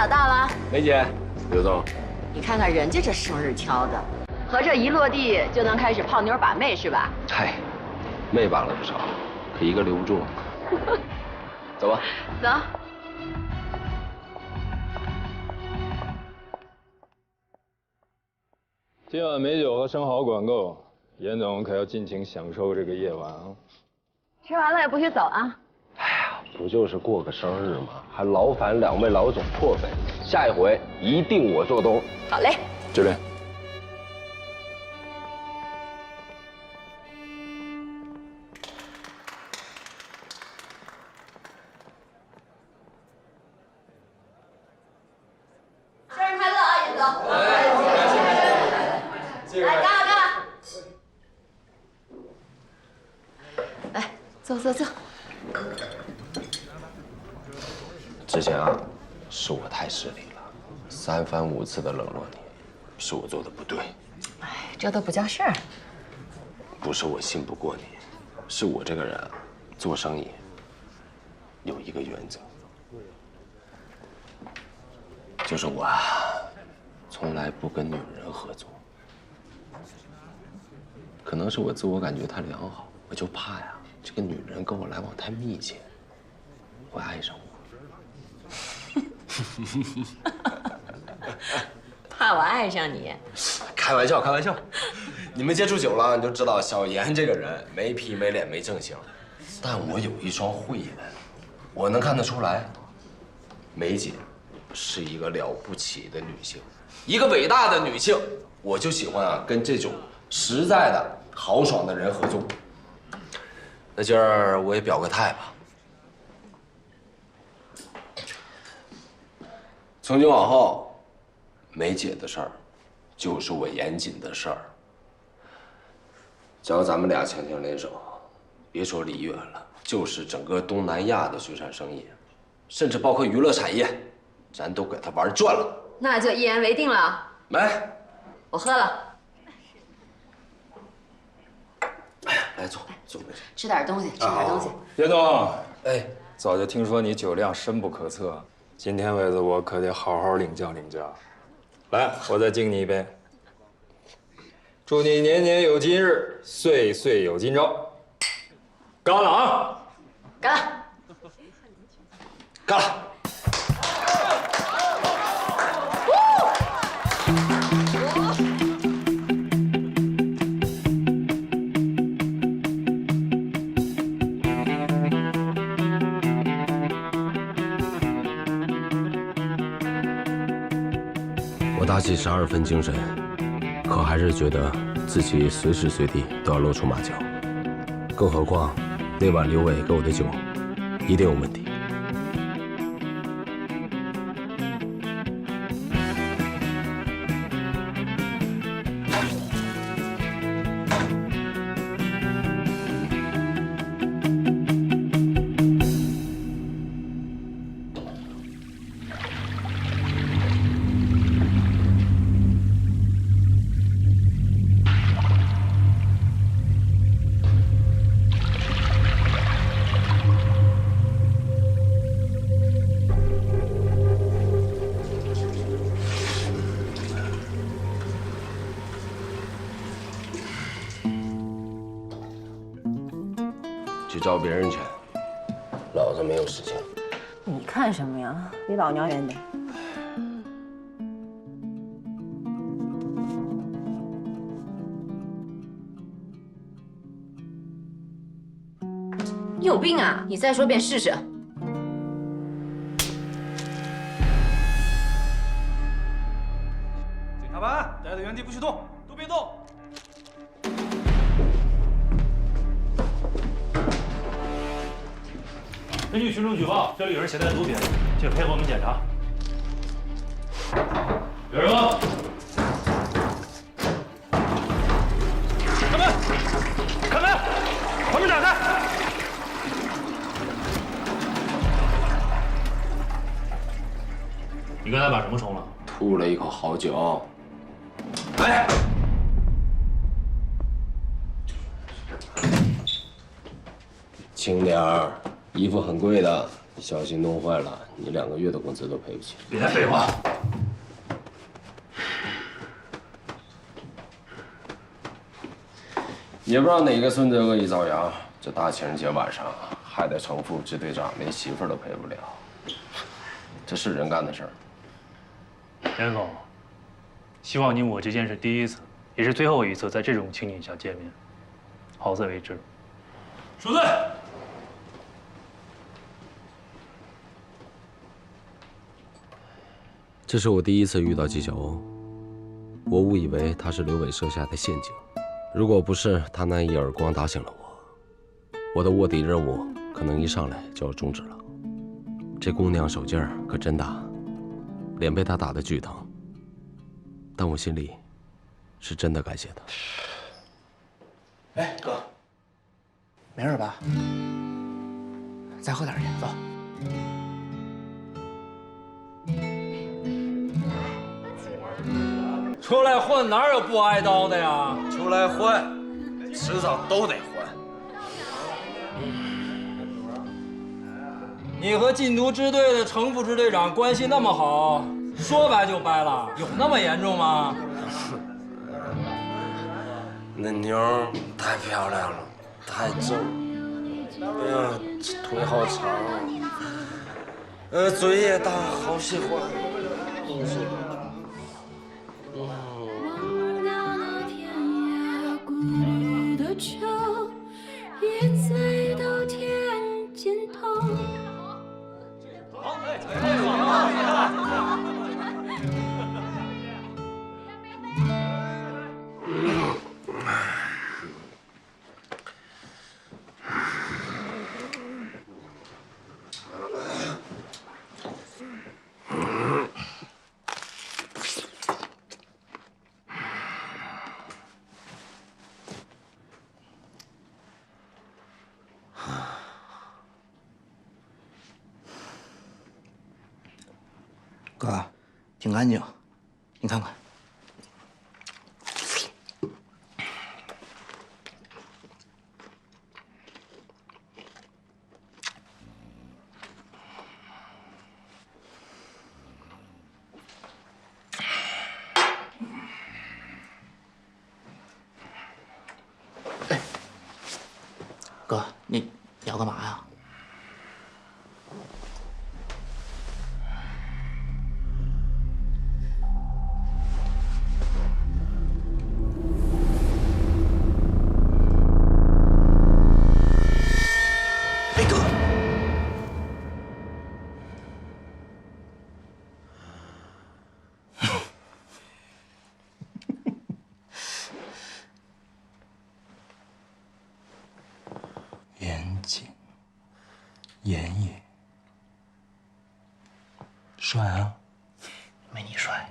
老大了，梅姐，刘总，你看看人家这生日挑的，合着一落地就能开始泡妞把妹是吧？嗨，妹把了不少，可一个留不住。走吧。走。今晚美酒和生蚝管够，严总可要尽情享受这个夜晚啊！吃完了也不许走啊！哎呀，不就是过个生日吗？还劳烦两位老总破费，下一回一定我做东。好嘞，这边。生日快乐啊，严总！来，干了干了！来，坐坐坐。之前啊，是我太失礼了，3番5次的冷落你，是我做的不对。哎，这都不叫事儿。不是我信不过你，是我这个人啊，做生意有一个原则，就是我啊，从来不跟女人合作。可能是我自我感觉太良好，我就怕呀，这个女人跟我来往太密切，会爱上我。怕我爱上你？开玩笑，开玩笑。你们接触久了，你就知道小严这个人没皮没脸没正形。但我有一双慧眼，我能看得出来，梅姐是一个了不起的女性，一个伟大的女性。我就喜欢啊，跟这种实在的、豪爽的人合作。那今儿我也表个态吧。从今往后，梅姐的事儿，就是我严谨的事儿。只要咱们俩强强联手，别说璃月了，就是整个东南亚的水产生意，甚至包括娱乐产业，咱都给他玩转了。那就一言为定了。来，我喝了。哎呀，来坐，坐梅姐。吃点东西，吃点东西。严总，哎，早就听说你酒量深不可测，今天为子我可得好好领教领教。来，我再敬你一杯。祝你年年有今日，岁岁有今朝。干了啊！干了！干了！我打起12分精神，可还是觉得自己随时随地都要露出马脚。更何况，那晚刘伟给我的酒，一定有问题。去招别人去，老子没有时间。你看什么呀？离老娘远点！你有病啊！你再说遍试试。检察班，待在原地不许动，都别动！根据群众举报，这里有人携带毒品，请配合我们检查。有人吗？门打开。你刚才把什么冲了？吐了一口好酒。哎，轻点儿，衣服很贵的，小心弄坏了，你2个月的工资都赔不起。别废话。也不知道哪个孙子恶意造谣，这大情人节晚上害得程副支队长连媳妇儿都陪不了，这是人干的事儿。严总，希望你我之间是第一次，也是最后一次在这种情景下见面，好自为之。收队。这是我第一次遇到纪晓鸥，我误以为他是刘伟设下的陷阱。如果不是他那一耳光打醒了我的卧底任务可能一上来就要终止了。这姑娘手劲儿可真大，脸被他打得巨疼，但我心里是真的感谢他。哎，哥，没事吧？再喝点去，走。出来混哪有不挨刀的呀？出来混，迟早都得混。你和禁毒支队的程副支队长关系那么好，说掰就掰了，有那么严重吗？那妞儿太漂亮了，太正，哎呀，这腿好长，嘴也大，好喜欢。也醉到天尽头。哥，挺干净，你看看。哎，哥，你要干嘛呀？严谨、严也，帅啊！没你帅。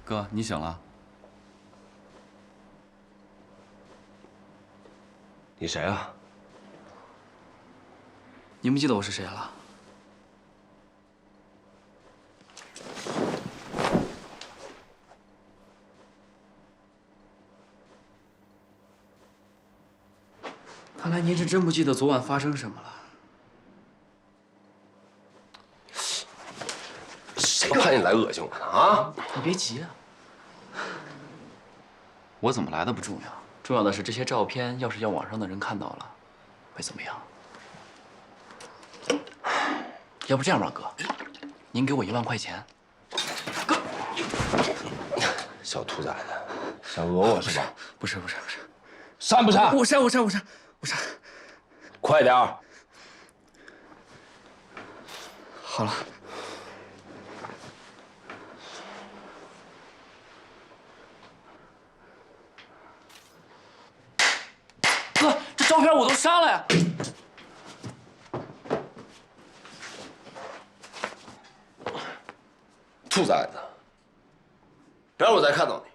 哥，你醒了？你谁啊？你不记得我是谁了？看来您是真不记得昨晚发生什么了。谁派你来恶心我的啊？你别急啊，我怎么来的不重要，重要的是这些照片要是让网上的人看到了，会怎么样？要不这样吧，哥，您给我1万块钱。哥，小兔崽子，想讹我是吧？不是，删不删？我删。快点儿！好了。哥，这照片我都删了呀！兔崽子，别让我再看到你！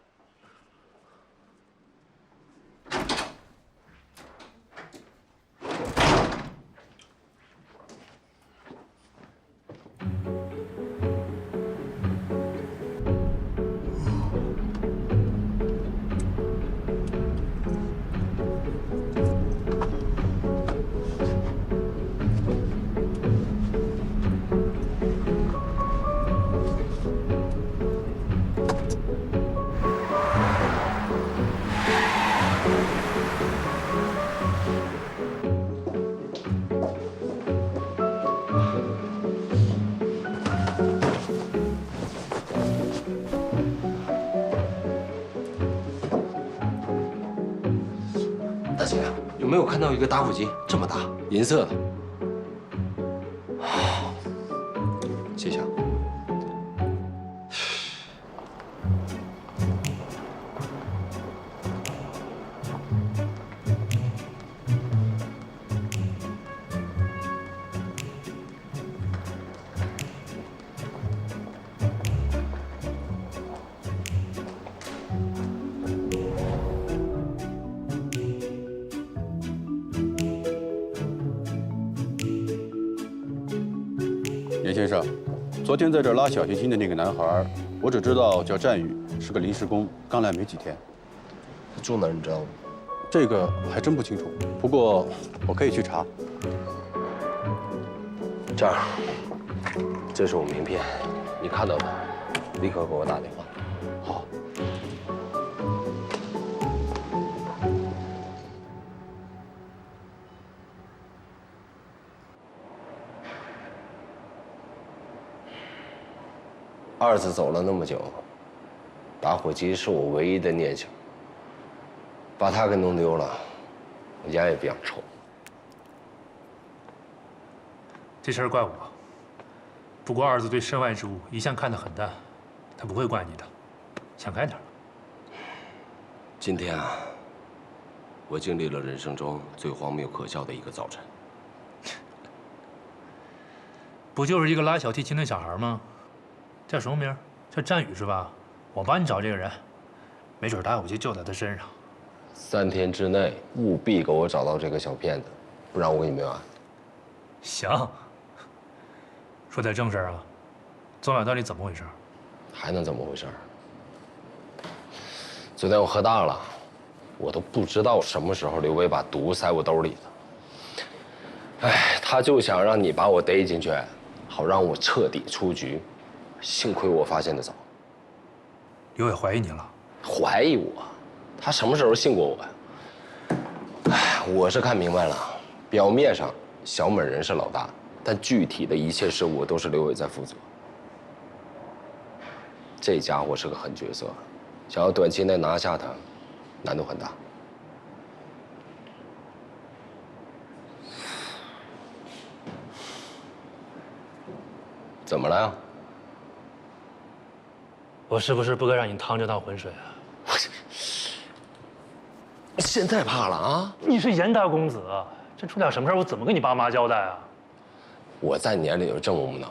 大姐，有没有看到一个打火机这么大，银色的？谢谢啊。严先生，昨天在这儿拉小提琴的那个男孩，我只知道叫战宇，是个临时工，刚来没几天。他住哪儿你知道吗？这个还真不清楚，不过我可以去查。这样，这是我名片，你看到的，立刻给我打电话。好。二子走了那么久，打火机是我唯一的念想，把他给弄丢了，我烟也不想抽。这事儿怪我，不过二子对身外之物一向看得很淡，他不会怪你的，想开点。今天啊，我经历了人生中最荒谬可笑的一个早晨。不就是一个拉小提琴的小孩吗？叫什么名？叫战宇是吧？我帮你找这个人，没准打火机就在他身上。3天之内务必给我找到这个小骗子，不然我跟你没完。行。说点正事儿啊，昨晚到底怎么回事？还能怎么回事？昨天我喝大了，我都不知道什么时候刘伟把毒塞我兜里的。哎，他就想让你把我逮进去，好让我彻底出局。幸亏我发现的早。刘伟怀疑你了？怀疑我？他什么时候信过我呀？哎，我是看明白了，表面上小美人是老大，但具体的一切事务都是刘伟在负责。这家伙是个狠角色，想要短期内拿下他，难度很大。怎么了呀？我是不是不该让你趟这趟浑水啊？现在怕了啊？你是严大公子，真出点什么事我怎么跟你爸妈交代啊？我在你眼里就这么无能？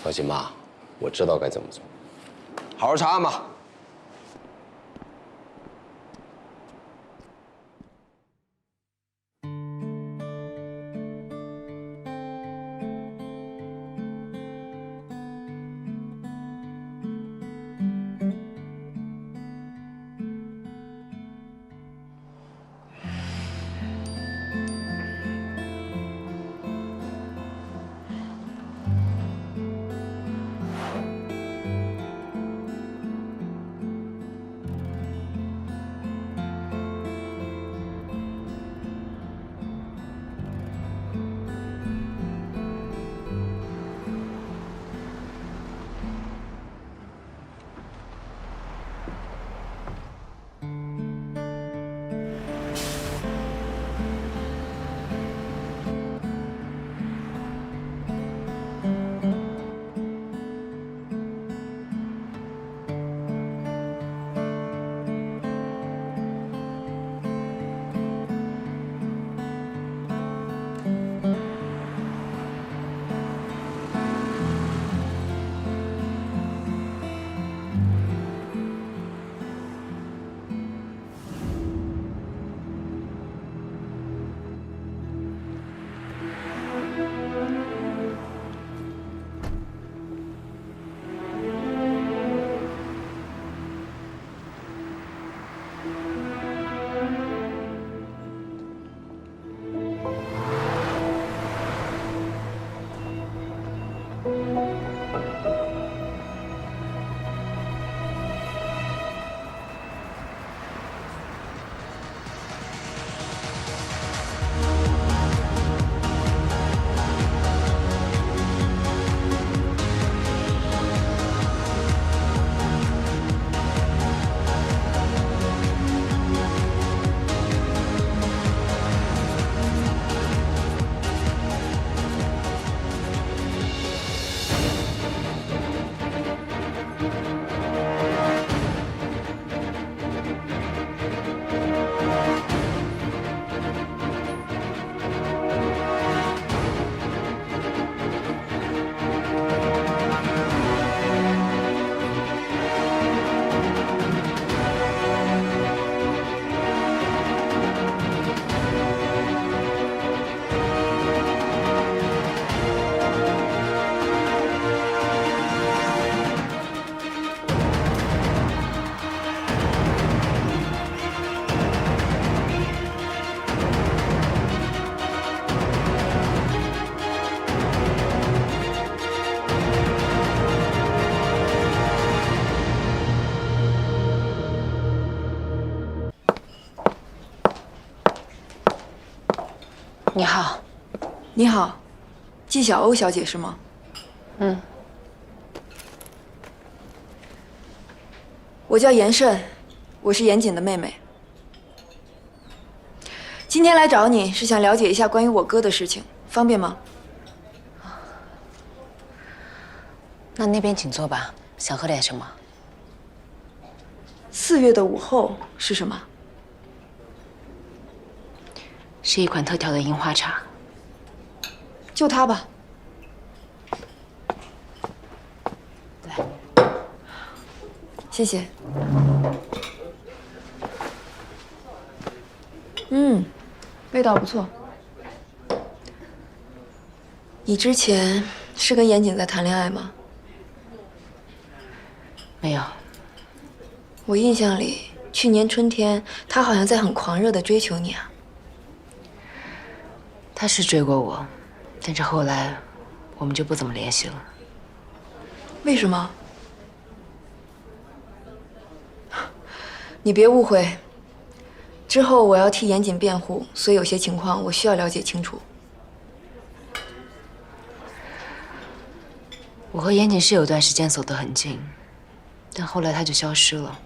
放心吧，我知道该怎么做。好好查案吧。你好。你好，纪晓欧小姐是吗？嗯。我叫严慎，我是严谨的妹妹。今天来找你是想了解一下关于我哥的事情，方便吗？那边请坐吧，想喝点什么？4月的午后是什么？是一款特调的樱花茶。就它吧。来，谢谢。味道不错。你之前是跟严谨在谈恋爱吗？没有。我印象里，去年春天他好像在很狂热地追求你啊。他是追过我，但是后来我们就不怎么联系了。为什么？你别误会，之后我要替严谨辩护，所以有些情况我需要了解清楚。我和严谨是有段时间走得很近，但后来他就消失了。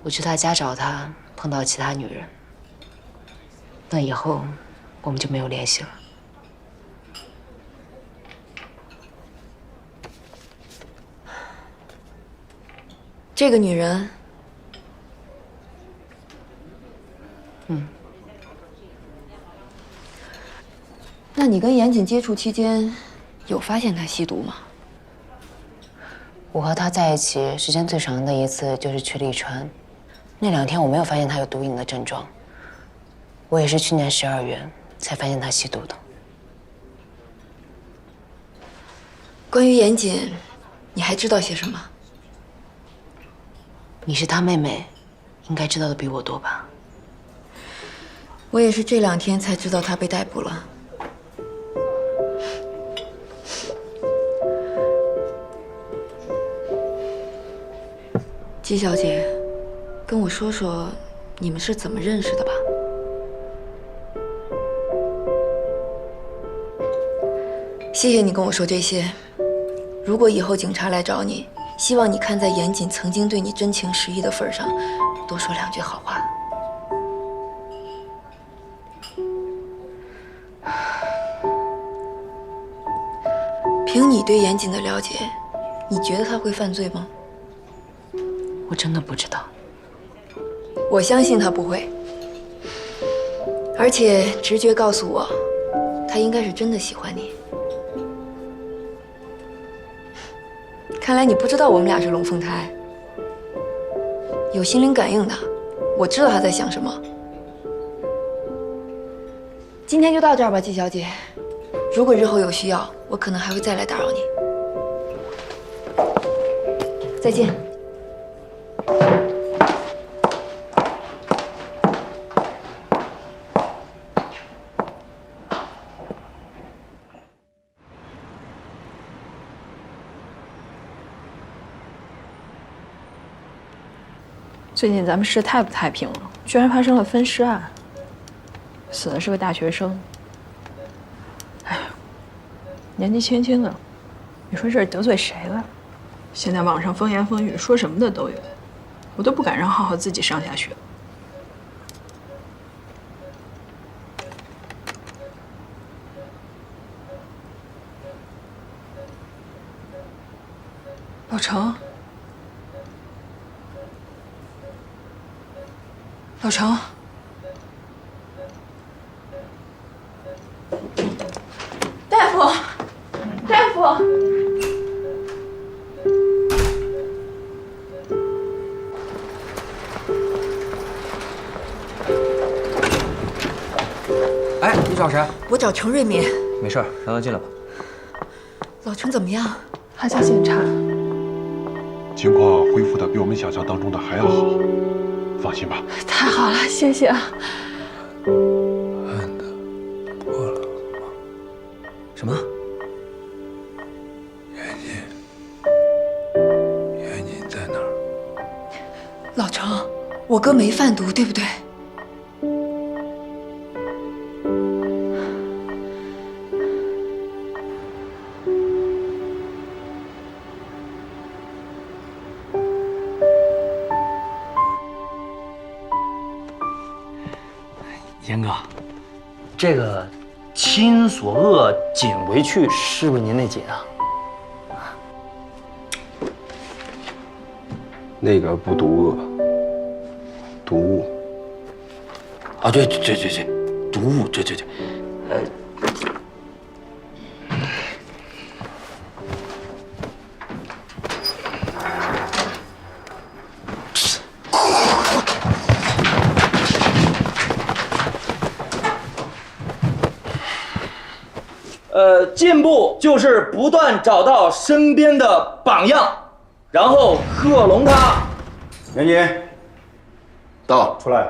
我去他家找他，碰到其他女人。那以后我们就没有联系了。这个女人，那你跟严谨接触期间，有发现她吸毒吗？我和他在一起时间最长的一次就是去利川，那2天我没有发现他有毒瘾的症状。我也是去年12月才发现他吸毒的。关于严谨，你还知道些什么？你是他妹妹，应该知道的比我多吧？我也是这2天才知道他被逮捕了。纪小姐，跟我说说你们是怎么认识的吧。谢谢你跟我说这些。如果以后警察来找你，希望你看在严谨曾经对你真情实意的份上，多说2句好话。凭你对严谨的了解，你觉得他会犯罪吗？我真的不知道。我相信他不会，而且直觉告诉我，他应该是真的喜欢你。看来你不知道我们俩是龙凤胎，有心灵感应的，我知道他在想什么。今天就到这儿吧，纪小姐。如果日后有需要，我可能还会再来打扰你。再见。最近咱们市太不太平了，居然发生了分尸案，死的是个大学生。哎，年纪轻轻的，你说这是得罪谁了？现在网上风言风语，说什么的都有，我都不敢让浩浩自己上下学。老程。老程，大夫，大夫，哎，你找谁？我找程瑞敏。没事，让他进来吧。老程怎么样？还在检查，情况恢复的比我们想象当中的还要好。放心吧。太好了，谢谢啊。案的破了吗？什么？严谨在哪儿？老程，我哥没贩毒，对不对？严哥，这个亲所恶，谨为去，是不是您那紧啊？那个不毒恶，毒物。啊，对，毒物，对，进步就是不断找到身边的榜样，然后克隆他。严谨，到，出来。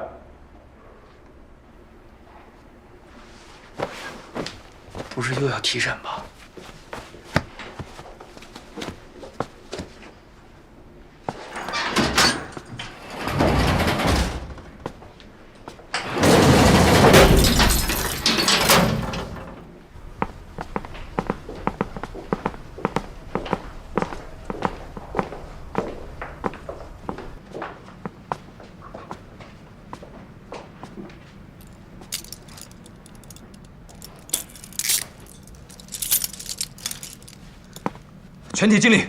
不是又要提审吧？全体敬礼！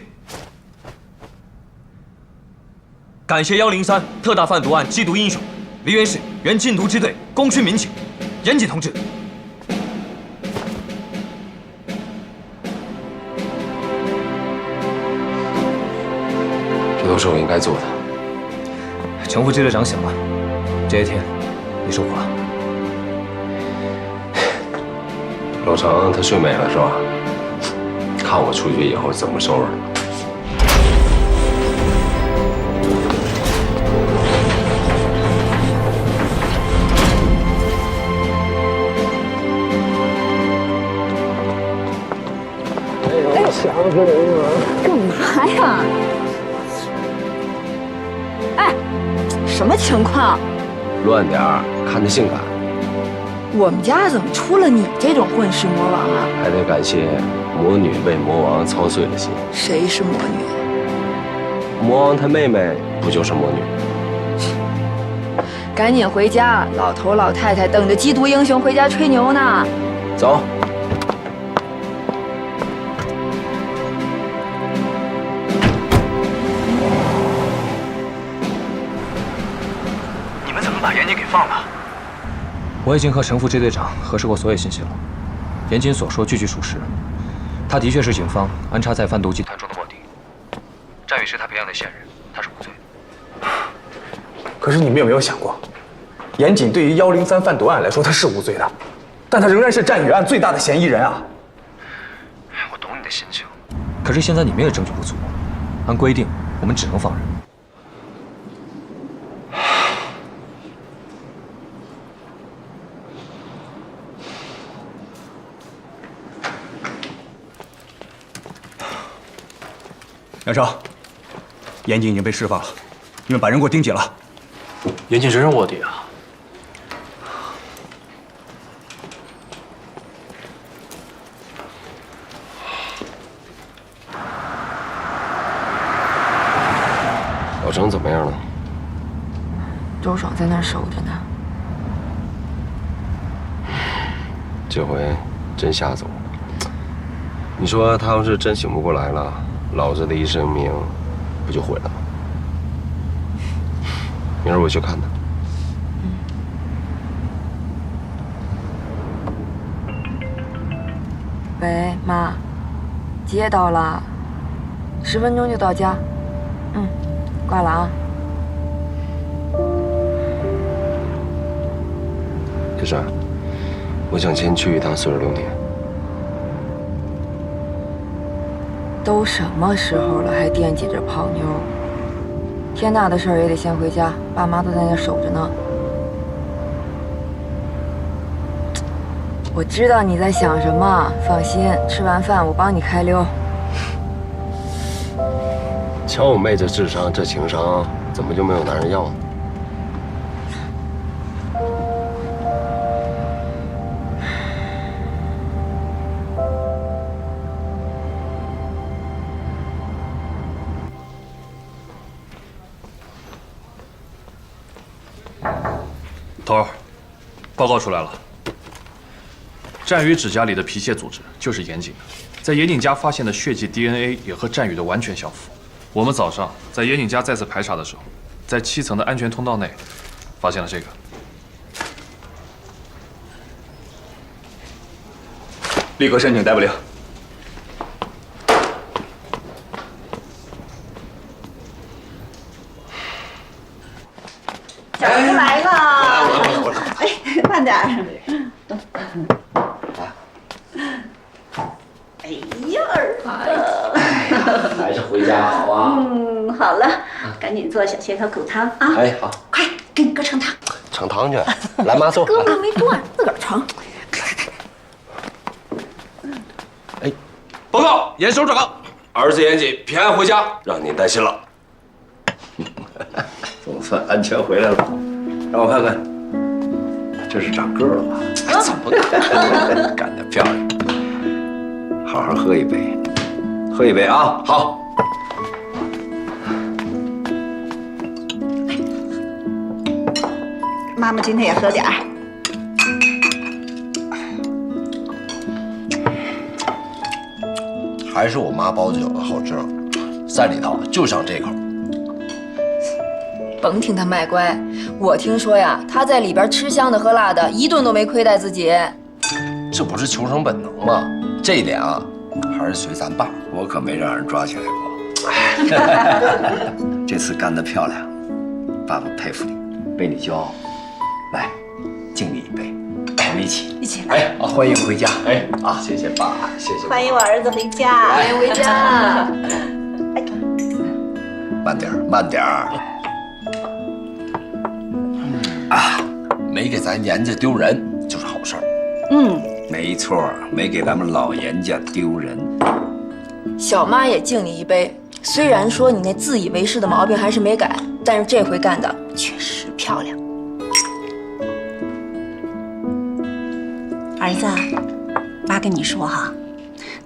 感谢103特大贩毒案缉毒英雄，梨园市原禁毒支队功勋民警严谨同志。这都是我应该做的。程副支队长醒了，这些天你受苦了。老程他睡美了是吧？看我出去以后怎么收拾他。哎呦，想死你了！干嘛呀？哎，什么情况？乱点儿，看着性感。我们家怎么出了你这种混世魔王啊？还得感谢魔女为魔王操碎了心。谁是魔女？魔王他妹妹不就是魔女？赶紧回家，老头老太太等着缉毒英雄回家吹牛呢。走。你们怎么把严谨给放了？我已经和程副支队长核实过所有信息了，严谨所说句句属实，他的确是警方安插在贩毒集团中的卧底。战宇是他培养的线人，他是无罪的。可是你们有没有想过，严谨对于103贩毒案来说他是无罪的，但他仍然是战宇案最大的嫌疑人啊！我懂你的心情，可是现在你们也证据不足，按规定我们只能放人。梁少，严谨已经被释放了，你们把人给我盯紧了。严谨真是卧底啊！老程怎么样了？周爽在那儿守着呢。这回真吓走了。你说他要是真醒不过来了，老子的一生命不就毁了吗？明儿我去看他。喂，妈，接到了，10分钟就到家。挂了啊。可是，我想先去一趟40多年。都什么时候了，还惦记着泡妞？天大的事儿也得先回家，爸妈都在那守着呢。我知道你在想什么，放心，吃完饭我帮你开溜。瞧我妹这智商，这情商，怎么就没有男人要呢？头儿，报告出来了，战宇指甲里的皮屑组织就是严谨的，在严谨家发现的血迹 DNA 也和战宇的完全相符。我们早上在严谨家再次排查的时候，在7层的安全通道内发现了这个。立刻申请逮捕令。小子来了。哎，慢点儿。哎呀，儿子，还是回家好啊。好了，赶紧做小蟹头骨汤啊！哎，好，快给你哥盛汤。盛汤去，来妈坐。哥们没断，自个儿盛。哎，报告严首长，儿子严谨平安回家，让您担心了。总算安全回来了，让我看看，这是长个了吧？哎，怎么干？干得漂亮！好好喝一杯，喝一杯啊！好。妈妈今天也喝点儿。还是我妈包的酒好吃，在里头就上这口。甭听他卖乖，我听说呀，他在里边吃香的喝辣的，一顿都没亏待自己。这不是求生本能吗？这一点啊，还是随咱爸。我可没让人抓起来过。这次干得漂亮，爸爸佩服你，为你骄傲。来，敬你一杯，我们一起。一起来。哎，欢迎回家。哎，啊，谢谢爸，谢谢。欢迎我儿子回家。欢迎回家。慢点儿，慢点儿。啊，没给咱严家丢人就是好事儿。没错，没给咱们老严家丢人。小妈也敬你一杯。虽然说你那自以为是的毛病还是没改，但是这回干的确实漂亮。儿子，妈跟你说哈，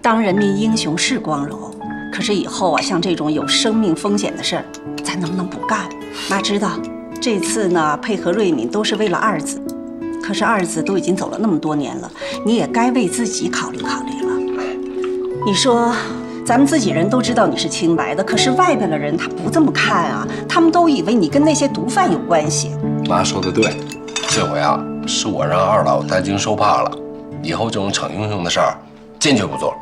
当人民英雄是光荣，可是以后啊，像这种有生命风险的事儿，咱能不能不干？妈知道，这次呢配合瑞敏都是为了二子，可是二子都已经走了那么多年了，你也该为自己考虑考虑了。你说，咱们自己人都知道你是清白的，可是外边的人他不这么看啊，他们都以为你跟那些毒贩有关系。妈说的对，这回啊是我让二老担惊受怕了，以后这种逞英雄的事儿坚决不做了。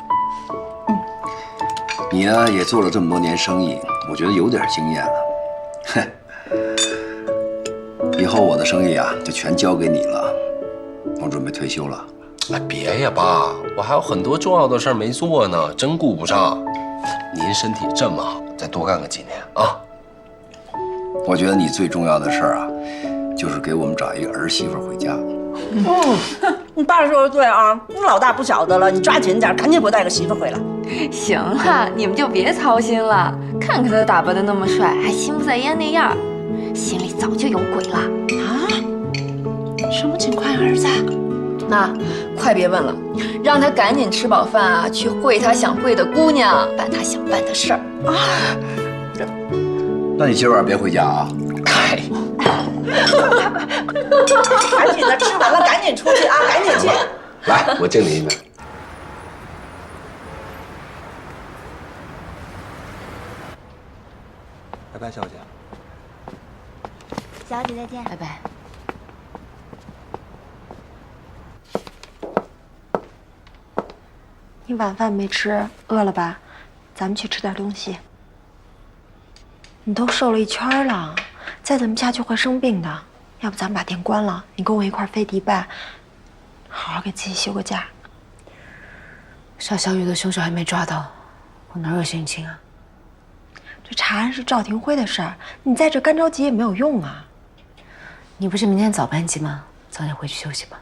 你呢也做了这么多年生意，我觉得有点经验了。哼，以后我的生意啊就全交给你了，我准备退休了。哎，别呀，爸，我还有很多重要的事儿没做呢，真顾不上。您身体这么好，再多干个几年啊。我觉得你最重要的事儿啊，就是给我们找一个儿媳妇回家。你爸说的对啊，你老大不小的了，你抓紧点，赶紧给我带个媳妇回来。行了，你们就别操心了。看看他打扮的那么帅，还心不在焉那样，心里早就有鬼了啊！什么情况呀，儿子？那快别问了，让他赶紧吃饱饭啊，去会他想会的姑娘，办他想办的事儿啊。那你今晚别回家啊！嗨，赶紧的，吃完了赶紧出去啊，赶紧去。来，我敬你一杯。拜拜，小姐。小姐再见。拜拜。你晚饭没吃，饿了吧？咱们去吃点东西。你都瘦了一圈了，再这么下去会生病的。要不咱们把店关了，你跟我一块儿飞迪拜，好好给自己休个假。杀小雨的凶手还没抓到，我哪有心情啊？这查案是赵廷辉的事儿，你在这干着急也没有用啊。你不是明天早班机吗？早点回去休息吧。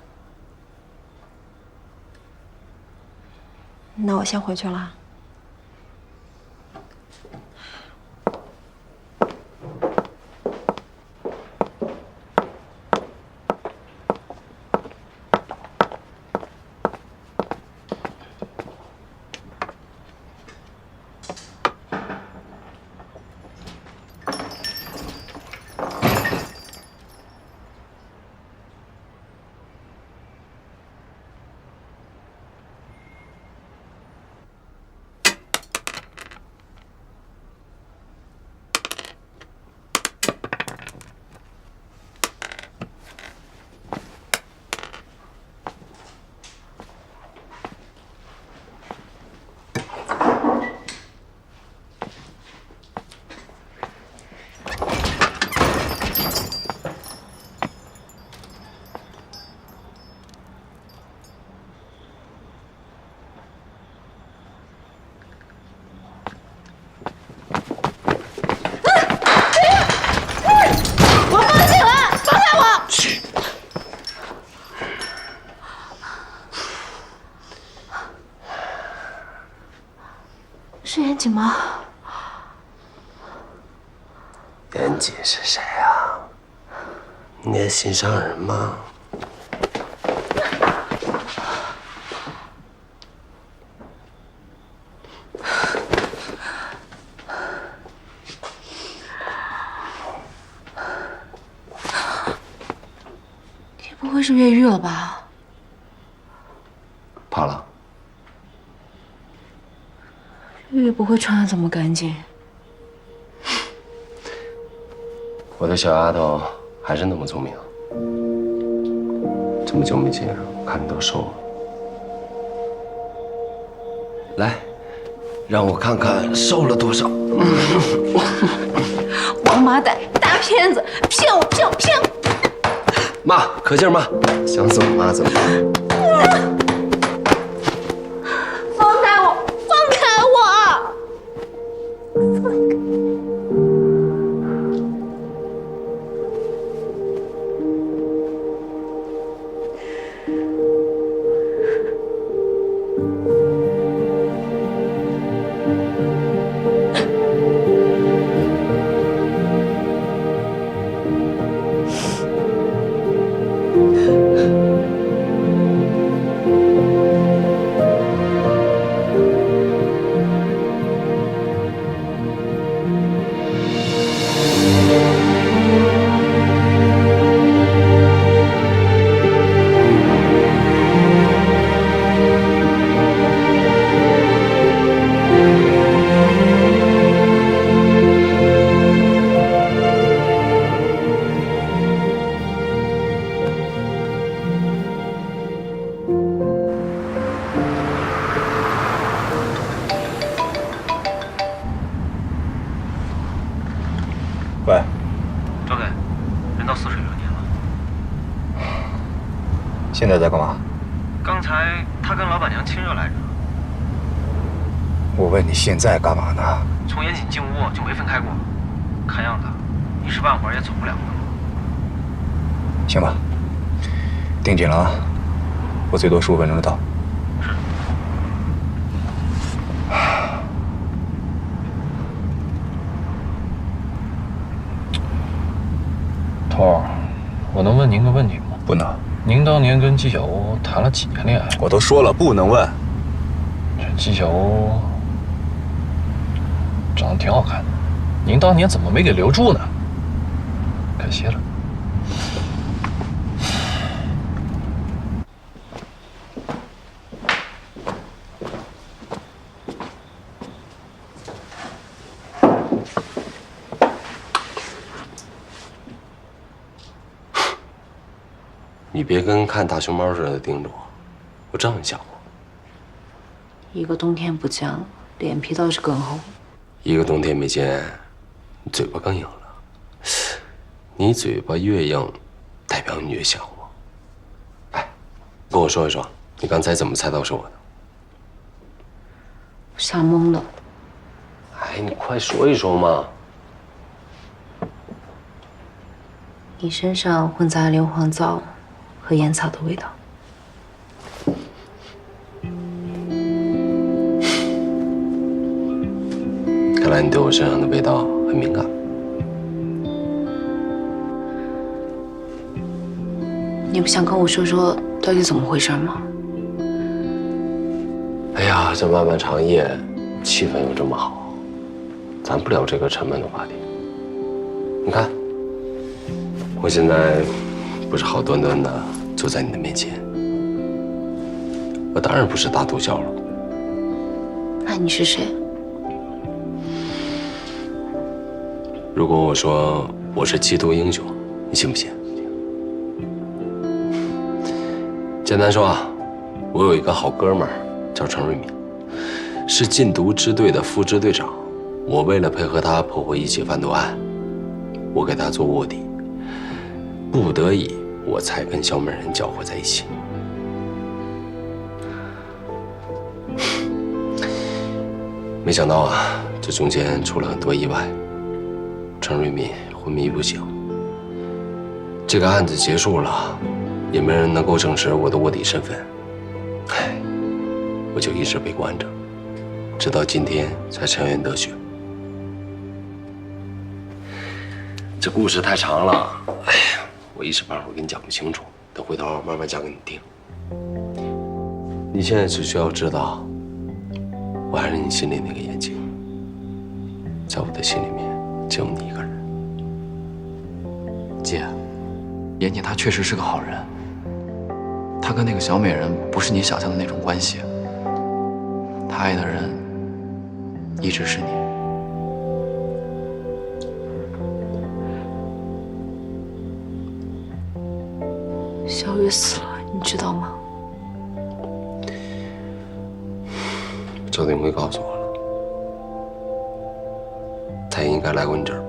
那我先回去了。锦吗？严谨是谁啊？你的心上人吗？你不会是越狱了吧？怕了？越狱不会穿得这么干净。我的小丫头还是那么聪明。这么久没见，看你都瘦了。来，让我看看瘦了多少。王八蛋，大骗子，骗我，骗我，骗我！妈，可劲儿骂，想怎么骂怎么骂。放开我，放开我！喂，周给，人到泗水热点了。现在在干嘛？刚才他跟老板娘亲热来着。我问你现在干嘛呢？从严谨进屋就没分开过，看样子一时半会儿也走不了了。行吧，定紧了啊！我最多15分钟就到。头儿，我能问您个问题吗？不能。您当年跟纪晓鸥谈了几年恋爱？我都说了不能问。这纪晓鸥长得挺好看的，您当年怎么没给留住呢？可惜了。你别跟看大熊猫似的盯着我，我知道你想我。一个冬天不见了，脸皮倒是更厚。一个冬天没见，你嘴巴更硬了。你嘴巴越硬，代表你越想我。哎，跟我说一说，你刚才怎么猜到是我的？吓懵了。哎，你快说一说嘛。你身上混杂硫磺皂和烟草的味道。看来你对我身上的味道很敏感。你不想跟我说说到底怎么回事吗？哎呀，这漫漫长夜，气氛又这么好，咱不聊这个沉闷的话题。你看，我现在不是好端端的坐在你的面前，我当然不是大毒枭了。那你是谁？如果我说我是缉毒英雄，你信不信？简单说啊，我有一个好哥们儿叫程瑞敏，是禁毒支队的副支队长。我为了配合他破获一起贩毒案，我给他做卧底，不得已我才跟小美人搅和在一起。没想到啊，这中间出了很多意外。程瑞敏昏迷不醒，这个案子结束了，也没人能够证实我的卧底身份，唉，我就一直被关着。直到今天才沉冤得雪。这故事太长了，哎呀，我一时半会儿给你讲不清楚，等回头慢慢讲给你听。你现在只需要知道，我还是你心里那个严谨，在我的心里面只有你一个人。姐，严谨他确实是个好人，他跟那个小美人不是你想象的那种关系，他爱的人一直是你。小雨死了，你知道吗？赵定辉告诉我了，他也应该来过你这儿吧？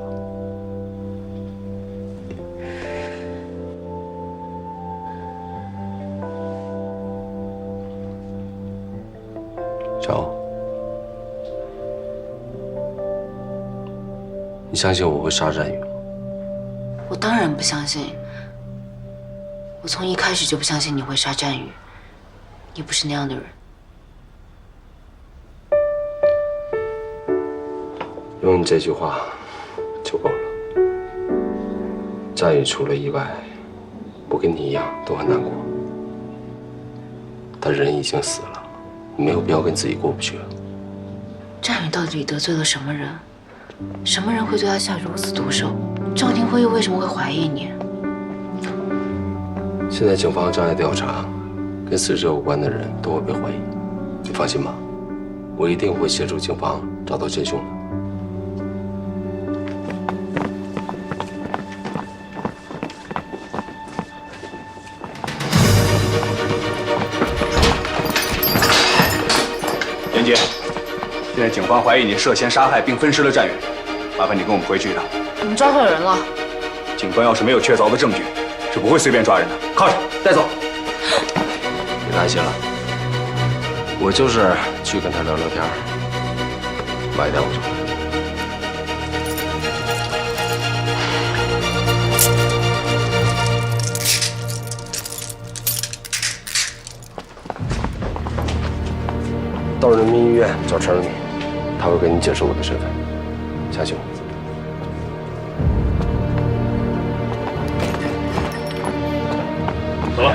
小欧，你相信我会杀战宇吗？我当然不相信。我从一开始就不相信你会杀战宇，你不是那样的人。用你这句话就够了。战宇出了意外，我跟你一样都很难过。但人已经死了，你没有必要跟自己过不去。战宇到底得罪了什么人？什么人会对他下如此毒手？赵廷辉又为什么会怀疑你？现在警方正在调查，跟死者有关的人都会被怀疑。你放心吧，我一定会协助警方找到真凶的。严姐，现在警方怀疑你涉嫌杀害并分尸了战宇，麻烦你跟我们回去一趟。我们抓错人了。警方要是没有确凿的证据，是不会随便抓人的。铐上，带走。别担心了，我就是去跟他聊聊天，晚一点我就回来。到人民医院找陈瑞敏，他会跟你解释我的身份，相信我。走了。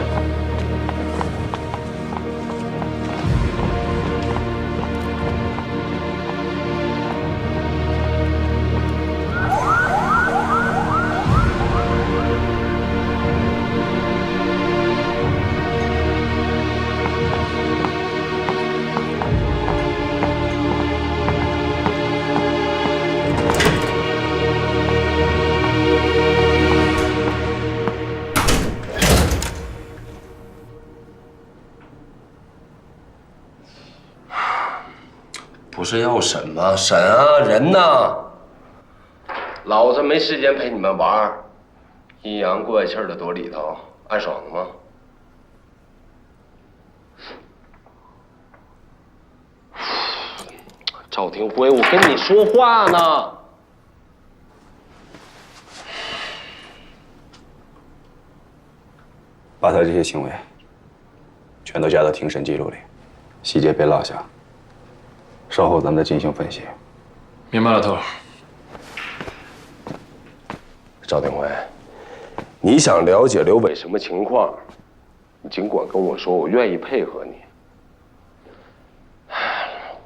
不是要审吗？审啊，人呢？老子没时间陪你们玩儿，阴阳怪气的躲里头，暗爽的吗？赵廷辉，我跟你说话呢。把他这些行为全都加到庭审记录里，细节别落下。稍后咱们再进行分析。明白了，头。赵廷辉，你想了解刘伟什么情况，你尽管跟我说，我愿意配合你。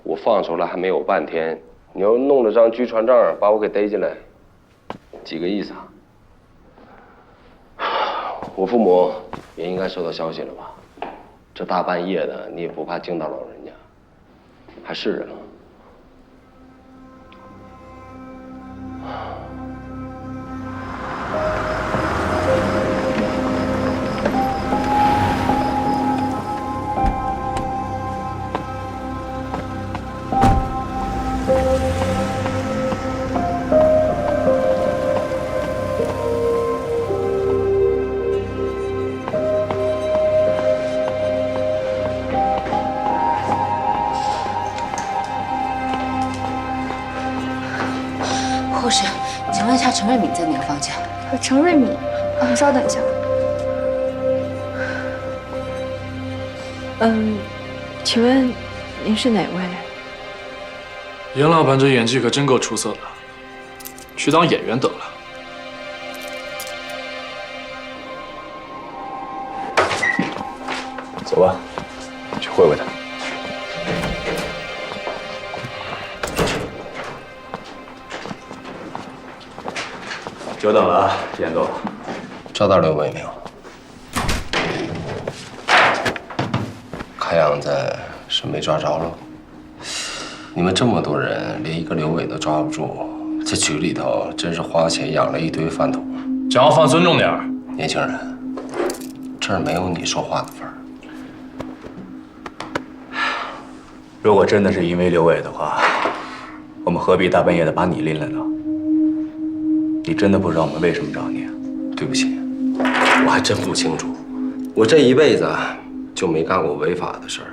我放出来还没有半天，你要弄了张拘传证把我给逮进来，几个意思啊？我父母也应该收到消息了吧？这大半夜的，你也不怕惊到老人家？还是人吗？护士，请问一下陈瑞敏在哪个房间？陈瑞敏，稍等一下。请问您是哪位？严老板这演技可真够出色的，去当演员得了。走吧，去会会他。久等了啊，严总。找到刘伟没有？看样子是没抓着了。你们这么多人，连一个刘伟都抓不住，这局里头真是花钱养了一堆饭桶。讲话放尊重点儿，年轻人，这儿没有你说话的份儿。如果真的是因为刘伟的话，我们何必大半夜的把你拎来呢？你真的不知道我们为什么找你？对不起，我还真不清楚。我这一辈子就没干过违法的事儿，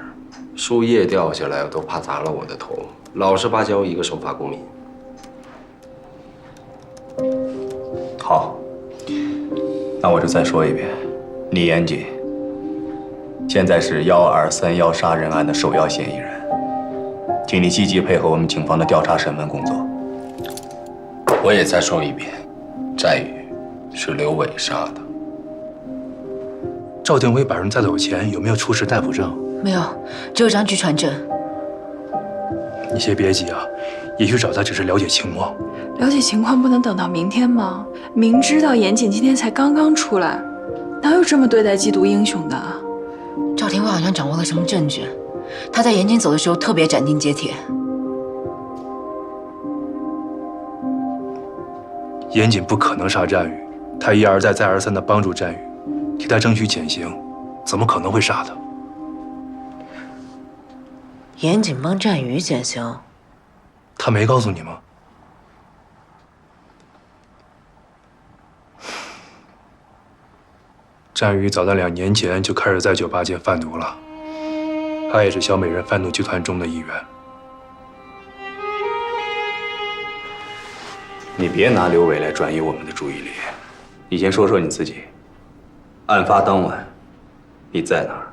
树叶掉下来我都怕砸了我的头，老实巴交一个守法公民。好，那我就再说一遍，你严谨，现在是1231杀人案的首要嫌疑人，请你积极配合我们警方的调查审问工作。我也再说一遍，战宇是刘伟杀的。赵定威把人带走前有没有出示逮捕证？没有，只有张据传证。你先别急啊，也许找他只是了解情况。了解情况不能等到明天吗？明知道严谨今天才刚刚出来，哪有这么对待缉毒英雄的？赵廷威好像掌握了什么证据，他在严谨走的时候特别斩钉截铁。严谨不可能杀战宇，他一而再再而三地帮助战宇，替他争取减刑，怎么可能会杀他？严谨帮战宇减刑，他没告诉你吗？战宇早在2年前就开始在酒吧界贩毒了，他也是小美人贩毒集团中的一员。你别拿刘伟来转移我们的注意力，你先说说你自己。案发当晚，你在哪儿？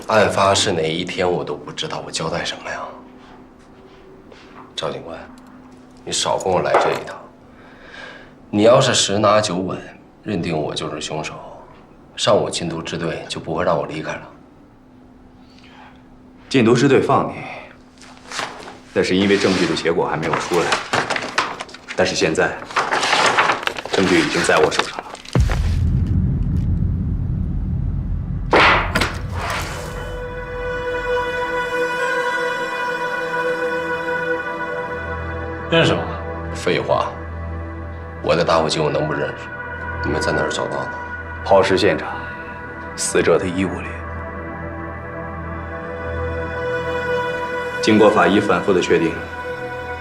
案发是哪一天我都不知道，我交代什么呀？赵警官，你少跟我来这一套。你要是十拿九稳，认定我就是凶手，上我禁毒支队就不会让我离开了。禁毒支队放你，那是因为证据的结果还没有出来。但是现在，证据已经在我手上了。认识吗？废话，我的打火机我能不认识？你们在哪儿找到的？抛尸现场，死者的衣物里。经过法医反复的确定，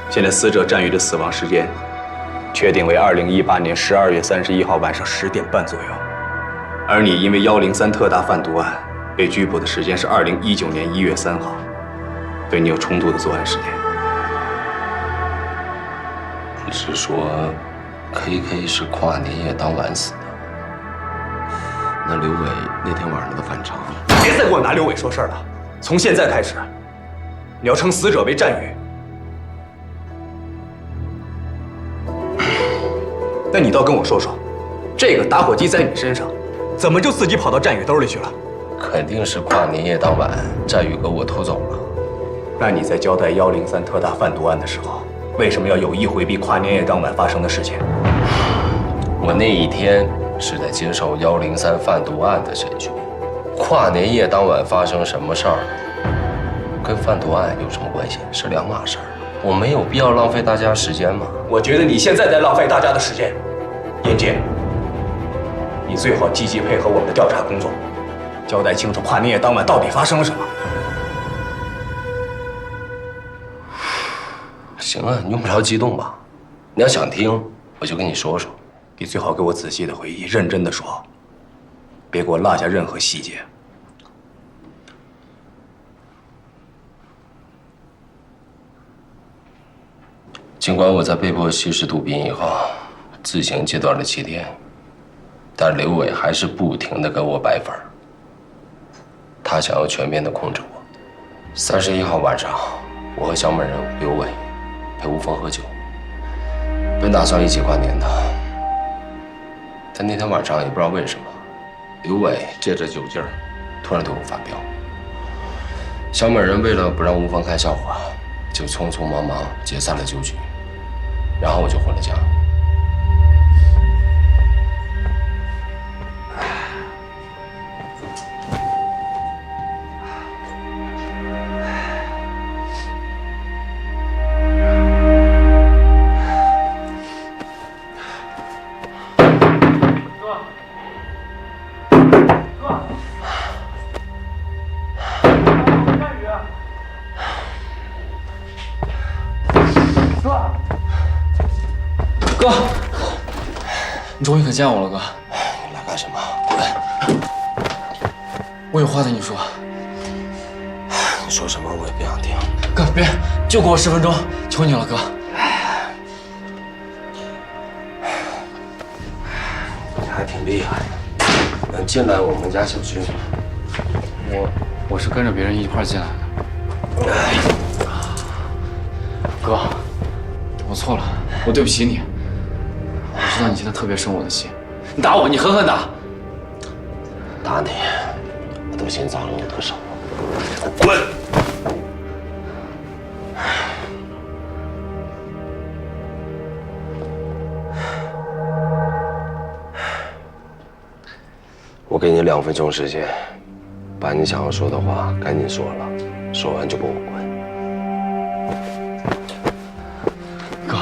现在死者战宇的死亡时间确定为2018年12月31号晚上10点半左右，而你因为103特大贩毒案被拘捕的时间是2019年1月3号，对你有充足的作案时间。你是说 ，KK 是跨年夜当晚死的？那刘伟那天晚上的反常？别再给我拿刘伟说事儿了！从现在开始，你要称死者为战宇。那你倒跟我说说，这个打火机在你身上，怎么就自己跑到战宇兜里去了？肯定是跨年夜当晚，战宇给我偷走了。那你在交代103特大贩毒案的时候，为什么要有意回避跨年夜当晚发生的事情？我那一天是在接受103贩毒案的审讯，跨年夜当晚发生什么事儿，跟贩毒案有什么关系？是两码事儿。我没有必要浪费大家时间吗？我觉得你现在在浪费大家的时间。严杰，你最好积极配合我们的调查工作，交代清楚跨年夜当晚到底发生了什么。行啊，你用不着激动吧？你要想听，我就跟你说说。你最好给我仔细的回忆，认真的说，别给我落下任何细节。尽管我在被迫吸食毒品以后，自行戒断了7天，但刘伟还是不停的给我摆粉儿。他想要全面的控制我。31号晚上，我和小美人刘伟陪吴峰喝酒，本打算一起跨年的，但那天晚上也不知道为什么，刘伟借着酒劲儿，突然对我发飙。小美人为了不让吴峰看笑话，就匆匆忙忙解散了酒局，然后我就回了家。哥，你终于可见我了，哥。你来干什么？我有话对你说。你说什么我也不想听。哥，别，就给我10分钟，求你了，哥。你还挺厉害的，能进来我们家小区。我是跟着别人一块进来的。哥，我错了，我对不起你。我知道你现在特别生我的气，你打我，你狠狠打。打你，我都心脏了，我得手了。滚！我给你2分钟时间，把你想要说的话赶紧说了，说完就给我滚。哥，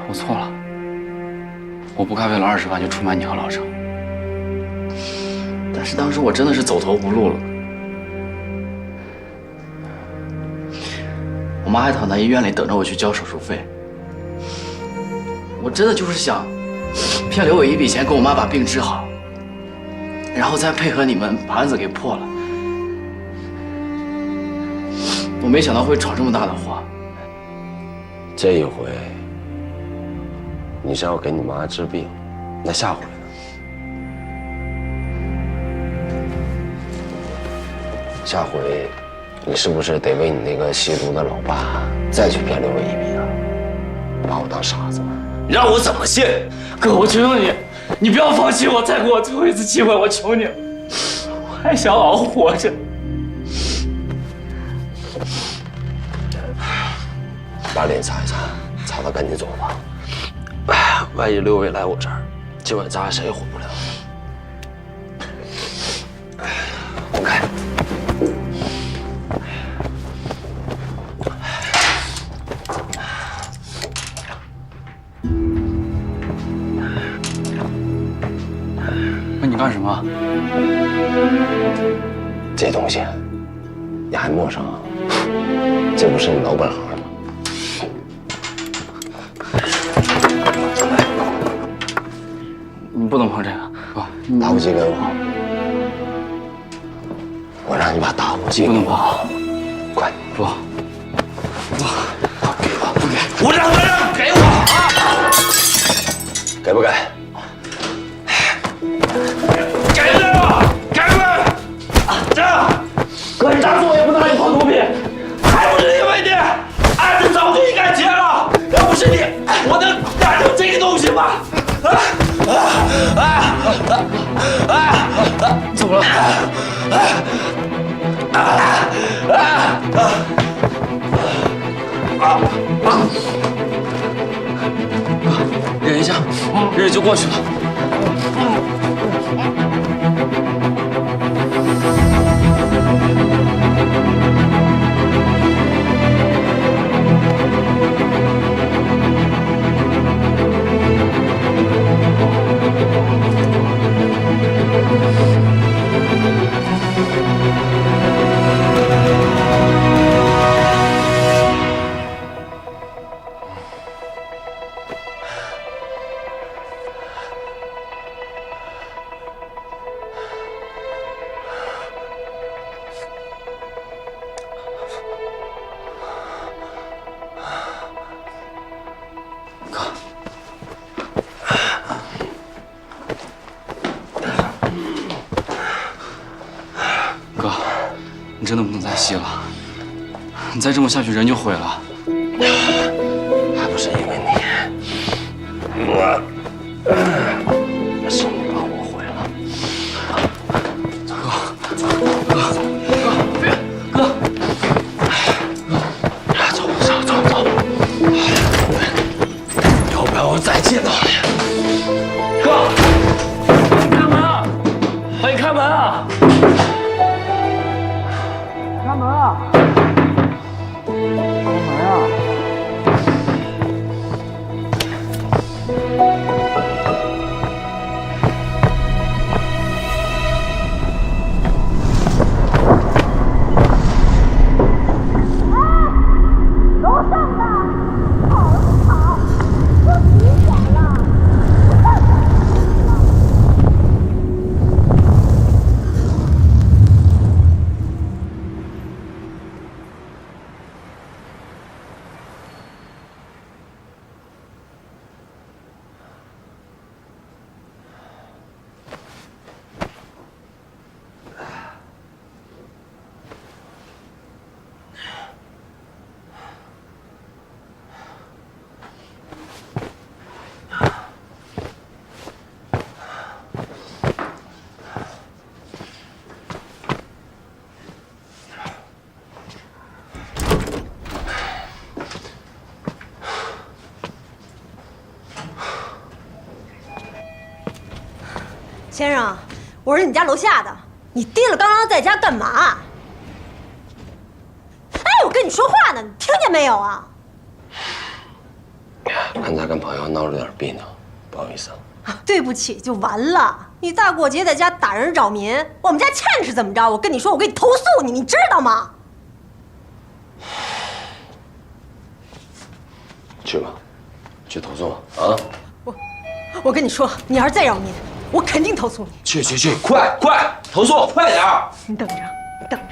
我错了，我不该为了20万就出卖你和老郑。但是当时我真的是走投无路了，我妈还躺在医院里等着我去交手术费。我真的就是想骗刘伟一笔钱，给我妈把病治好，然后再配合你们把案子给破了。我没想到会闯这么大的祸。这一回你是要给你妈治病，那下回呢？下回你是不是得为你那个吸毒的老爸再去骗刘伟一笔啊？把我当傻子？你让我怎么信？哥，我求求你，你不要放弃我，再给我最后一次机会，我求你了，我还想好好活着。把脸擦一擦，擦了赶紧走吧。万一刘伟来我这儿，今晚咱谁也活不了。滚开！那你干什么？这东西你还陌生啊？这不是你老本行吗？你不能碰这个，哥。打火机给我，我让你把打火机不能碰，快不，给我，不给，我让给我啊！给不给？给不给我？给不给？这样，哥，你当初我也不能让你跑毒品，还不是因为你，案子早就应该结了。要不是你，我能干成这个东西吗？你怎么了？忍一下，忍就过去了。真的不能再吸了，你再这么下去，人就毁了。还不是因为你，是你把我毁了。走，要不然我再见到你。哥，开门啊！快开门啊！开门啊！开门啊！先生，我是你家楼下的，你提了刚刚在家干嘛？哎，我跟你说话呢，你听见没有啊？刚才跟朋友闹了点别扭，不好意思啊。对不起就完了。你大过节在家打人扰民，我们家欠是怎么着？我跟你说，我给你投诉你，你知道吗？去吧，去投诉啊！我跟你说，你要是再扰民，我肯定投诉你。去，快投诉，快点儿！你等着，等着。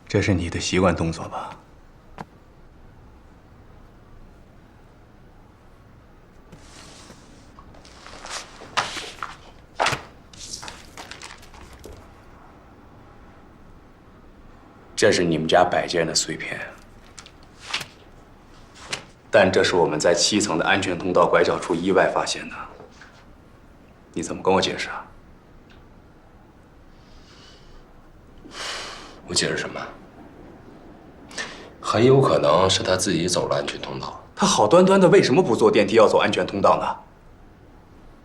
这是你的习惯动作吧？这是你们家摆件的碎片，但这是我们在7层的安全通道拐角处意外发现的。你怎么跟我解释啊？我解释什么？很有可能是他自己走了安全通道。他好端端的为什么不坐电梯要走安全通道呢？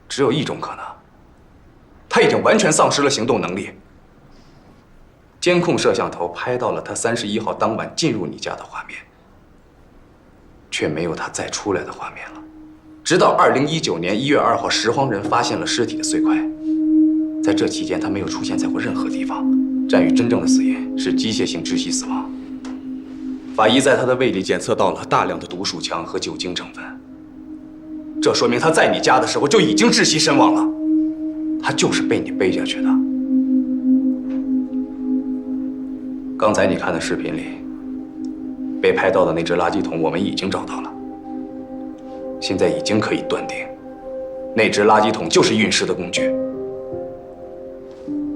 只有一种可能，他已经完全丧失了行动能力。监控摄像头拍到了他31号当晚进入你家的画面，却没有他再出来的画面了。直到2019年1月2号，拾荒人发现了尸体的碎块，在这期间他没有出现在过任何地方。战宇真正的死因是机械性窒息死亡。法医在他的胃里检测到了大量的毒鼠强和酒精成分，这说明他在你家的时候就已经窒息身亡了。他就是被你背下去的。刚才你看的视频里，被拍到的那只垃圾桶我们已经找到了，现在已经可以断定，那只垃圾桶就是运尸的工具。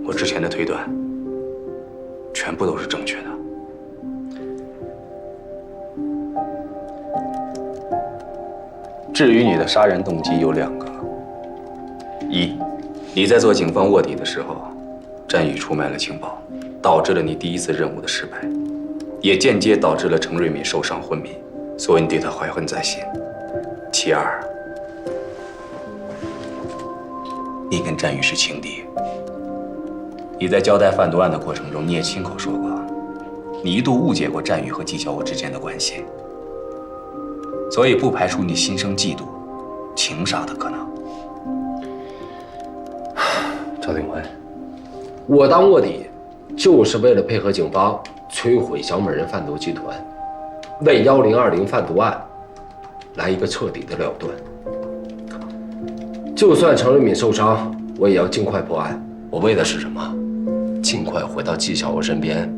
我之前的推断，全部都是正确的。至于你的杀人动机有2个：一，你在做警方卧底的时候，战宇出卖了情报，导致了你第1次任务的失败，也间接导致了程瑞敏受伤昏迷，所以你对他怀恨在心。其2，你跟战宇是情敌。你在交代贩毒案的过程中，你也亲口说过，你一度误解过战宇和纪晓我之间的关系，所以不排除你心生嫉妒、情杀的可能。赵定辉，我当卧底就是为了配合警方摧毁小美人贩毒集团，为1020贩毒案来一个彻底的了断。就算程瑞敏受伤，我也要尽快破案。我为的是什么？尽快回到纪晓我身边，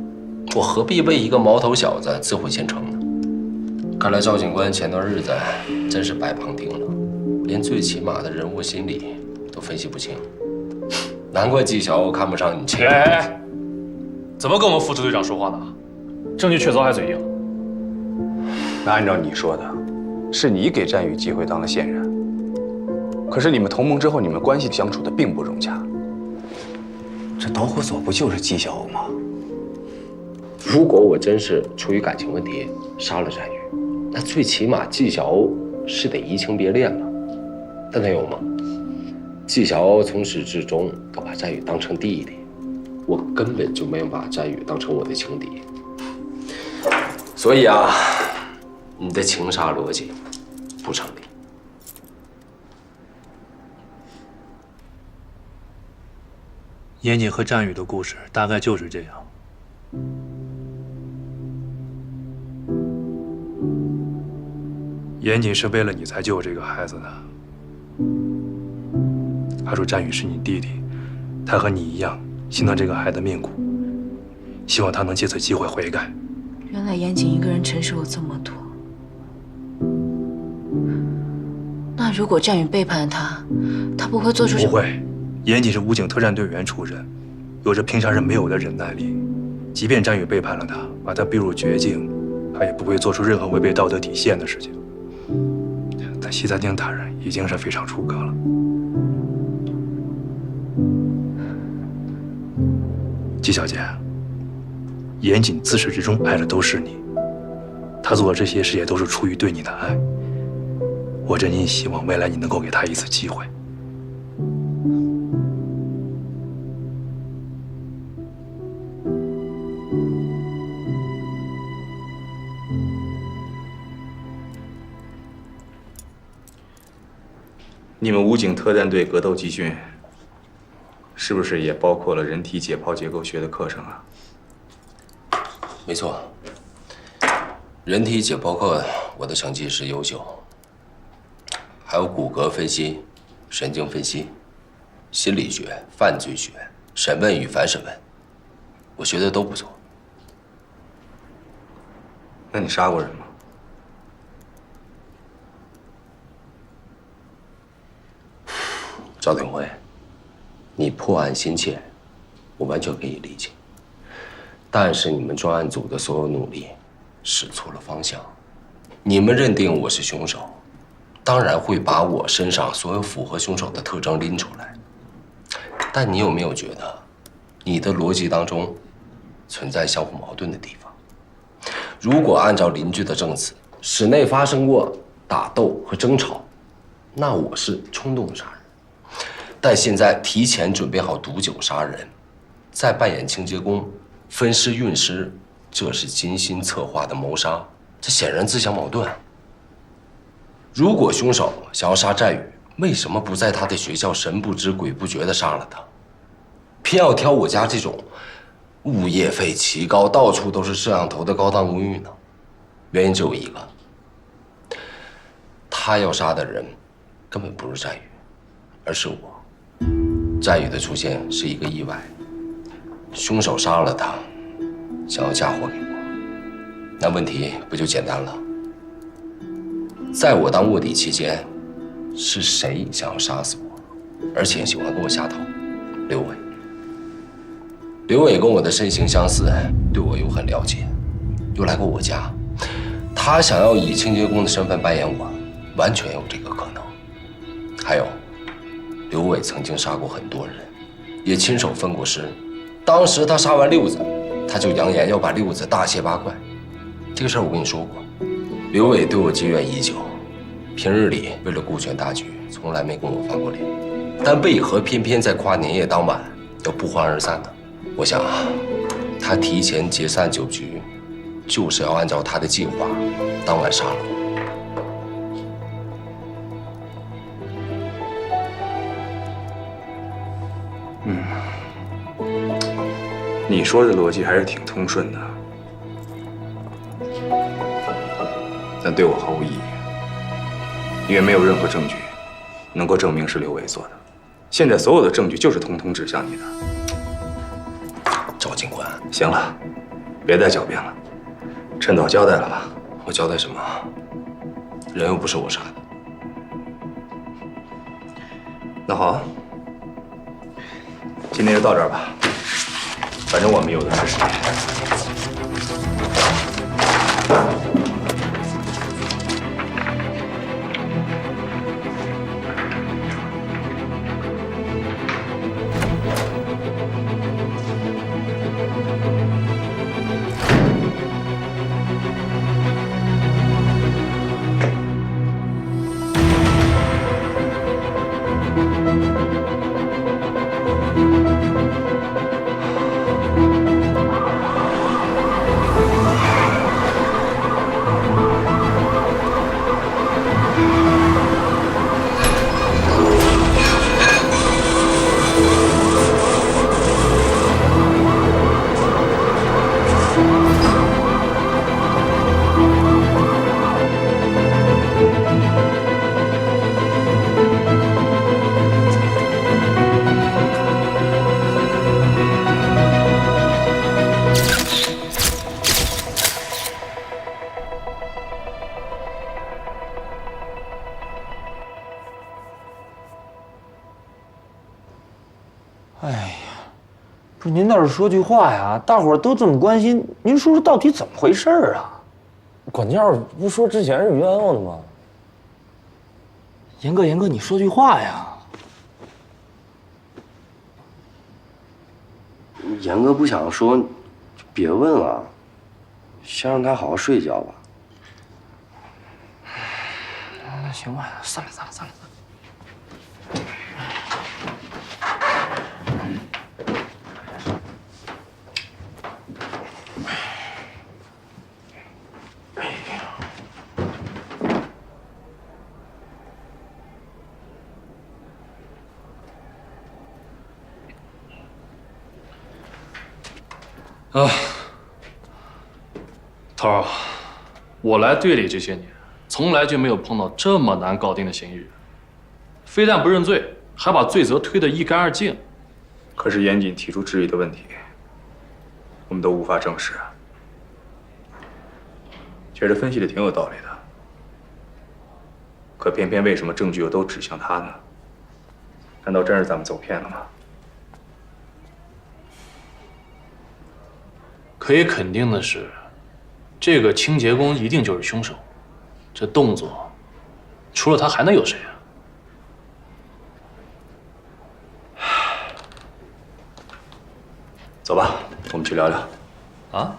我何必为一个毛头小子自毁前程呢？看来赵警官前段日子真是白旁听了，连最起码的人物心理都分析不清。难怪纪晓看不上你这个。哎，怎么跟我们副支队长说话呢？证据确凿还嘴硬。那按照你说的，是你给战宇机会当了线人。可是你们同盟之后，你们关系相处的并不融洽。这导火索不就是纪晓吗？如果我真是出于感情问题杀了战宇，那最起码纪晓是得移情别恋了。但他有吗？纪晓从始至终都把战宇当成弟弟，我根本就没有把战宇当成我的情敌。所以啊，你的情杀逻辑不成立。严谨和战宇的故事大概就是这样。严谨是为了你才救这个孩子的。他说战宇是你弟弟，他和你一样心疼这个孩子命苦，希望他能借此机会悔改。原来严谨一个人承受了这么多。那如果战宇背叛他，他不会做出什么？不会。严谨是武警特战队员出身，有着平常人没有的忍耐力。即便战宇背叛了他，把他逼入绝境，他也不会做出任何违背道德底线的事情。在西餐厅打人已经是非常出格了。纪小姐，严谨自始至终爱的都是你，他做的这些事也都是出于对你的爱。我真心希望未来你能够给他一次机会。你们武警特战队格斗集训，是不是也包括了人体解剖结构学的课程啊？没错，人体解剖课我的成绩是优秀，还有骨骼分析、神经分析、心理学、犯罪学、审问与反审问，我学的都不错。那你杀过人吗？赵鼎辉，你破案心切，我完全可以理解。但是你们专案组的所有努力使错了方向。你们认定我是凶手，当然会把我身上所有符合凶手的特征拎出来。但你有没有觉得，你的逻辑当中存在相互矛盾的地方？如果按照邻居的证词，室内发生过打斗和争吵，那我是冲动杀人。但现在提前准备好毒酒杀人，再扮演清洁工、分尸运尸，这是精心策划的谋杀，这显然自相矛盾。如果凶手想要杀战宇，为什么不在他的学校神不知鬼不觉地杀了他，偏要挑我家这种物业费奇高、到处都是摄像头的高档公寓呢？原因只有一个，他要杀的人根本不是战宇，而是我。战宇的出现是一个意外，凶手杀了他，想要嫁祸给我，那问题不就简单了？在我当卧底期间，是谁想要杀死我，而且喜欢跟我下套？刘伟。刘伟跟我的身形相似，对我又很了解，又来过我家，他想要以清洁工的身份扮演我，完全有这个可能。还有，刘伟曾经杀过很多人，也亲手分过尸。当时他杀完六子，他就扬言要把六子大卸八块。这个事儿我跟你说过，刘伟对我积怨已久，平日里为了顾全大局，从来没跟我翻过脸，但为何偏偏在跨年夜当晚要不欢而散呢？我想，他提前解散酒局，就是要按照他的计划，当晚杀了我。你说的逻辑还是挺通顺的，但对我毫无意义，因为没有任何证据能够证明是刘伟做的。现在所有的证据就是统统指向你的。赵警官，行了，别再狡辩了，趁早交代了吧。我交代什么？人又不是我杀的。那好，今天就到这儿吧。反正我们有的是时间。哎呀，不是您倒是说句话呀！大伙儿都这么关心，您说说到底怎么回事啊？管教不说之前是冤枉的吗？严哥，你说句话呀！严哥不想说，就别问了，先让他好好睡一觉吧。那行吧，算了。涛儿，我来队里这些年，从来就没有碰到这么难搞定的嫌疑人，非但不认罪，还把罪责推得一干二净。可是严谨提出质疑的问题，我们都无法证实。觉得分析的挺有道理的，可偏偏为什么证据又都指向他呢？难道真是咱们走偏了吗？可以肯定的是，这个清洁工一定就是凶手。这动作，除了他还能有谁啊？走吧，我们去聊聊。啊？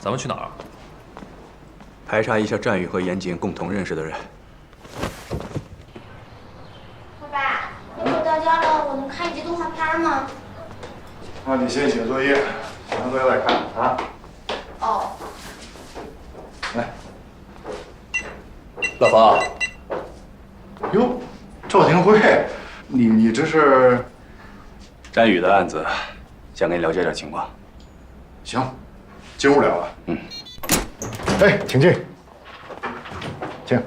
咱们去哪儿？排查一下战宇和严谨共同认识的人。爸爸，要是到家了，我能看一集动画片吗？那你先写作业，写完作业再看啊。哦。来，老冯。哟，赵廷辉，你这是？战宇的案子，想跟你了解点情况。行，进屋聊了。嗯。哎，请进，请。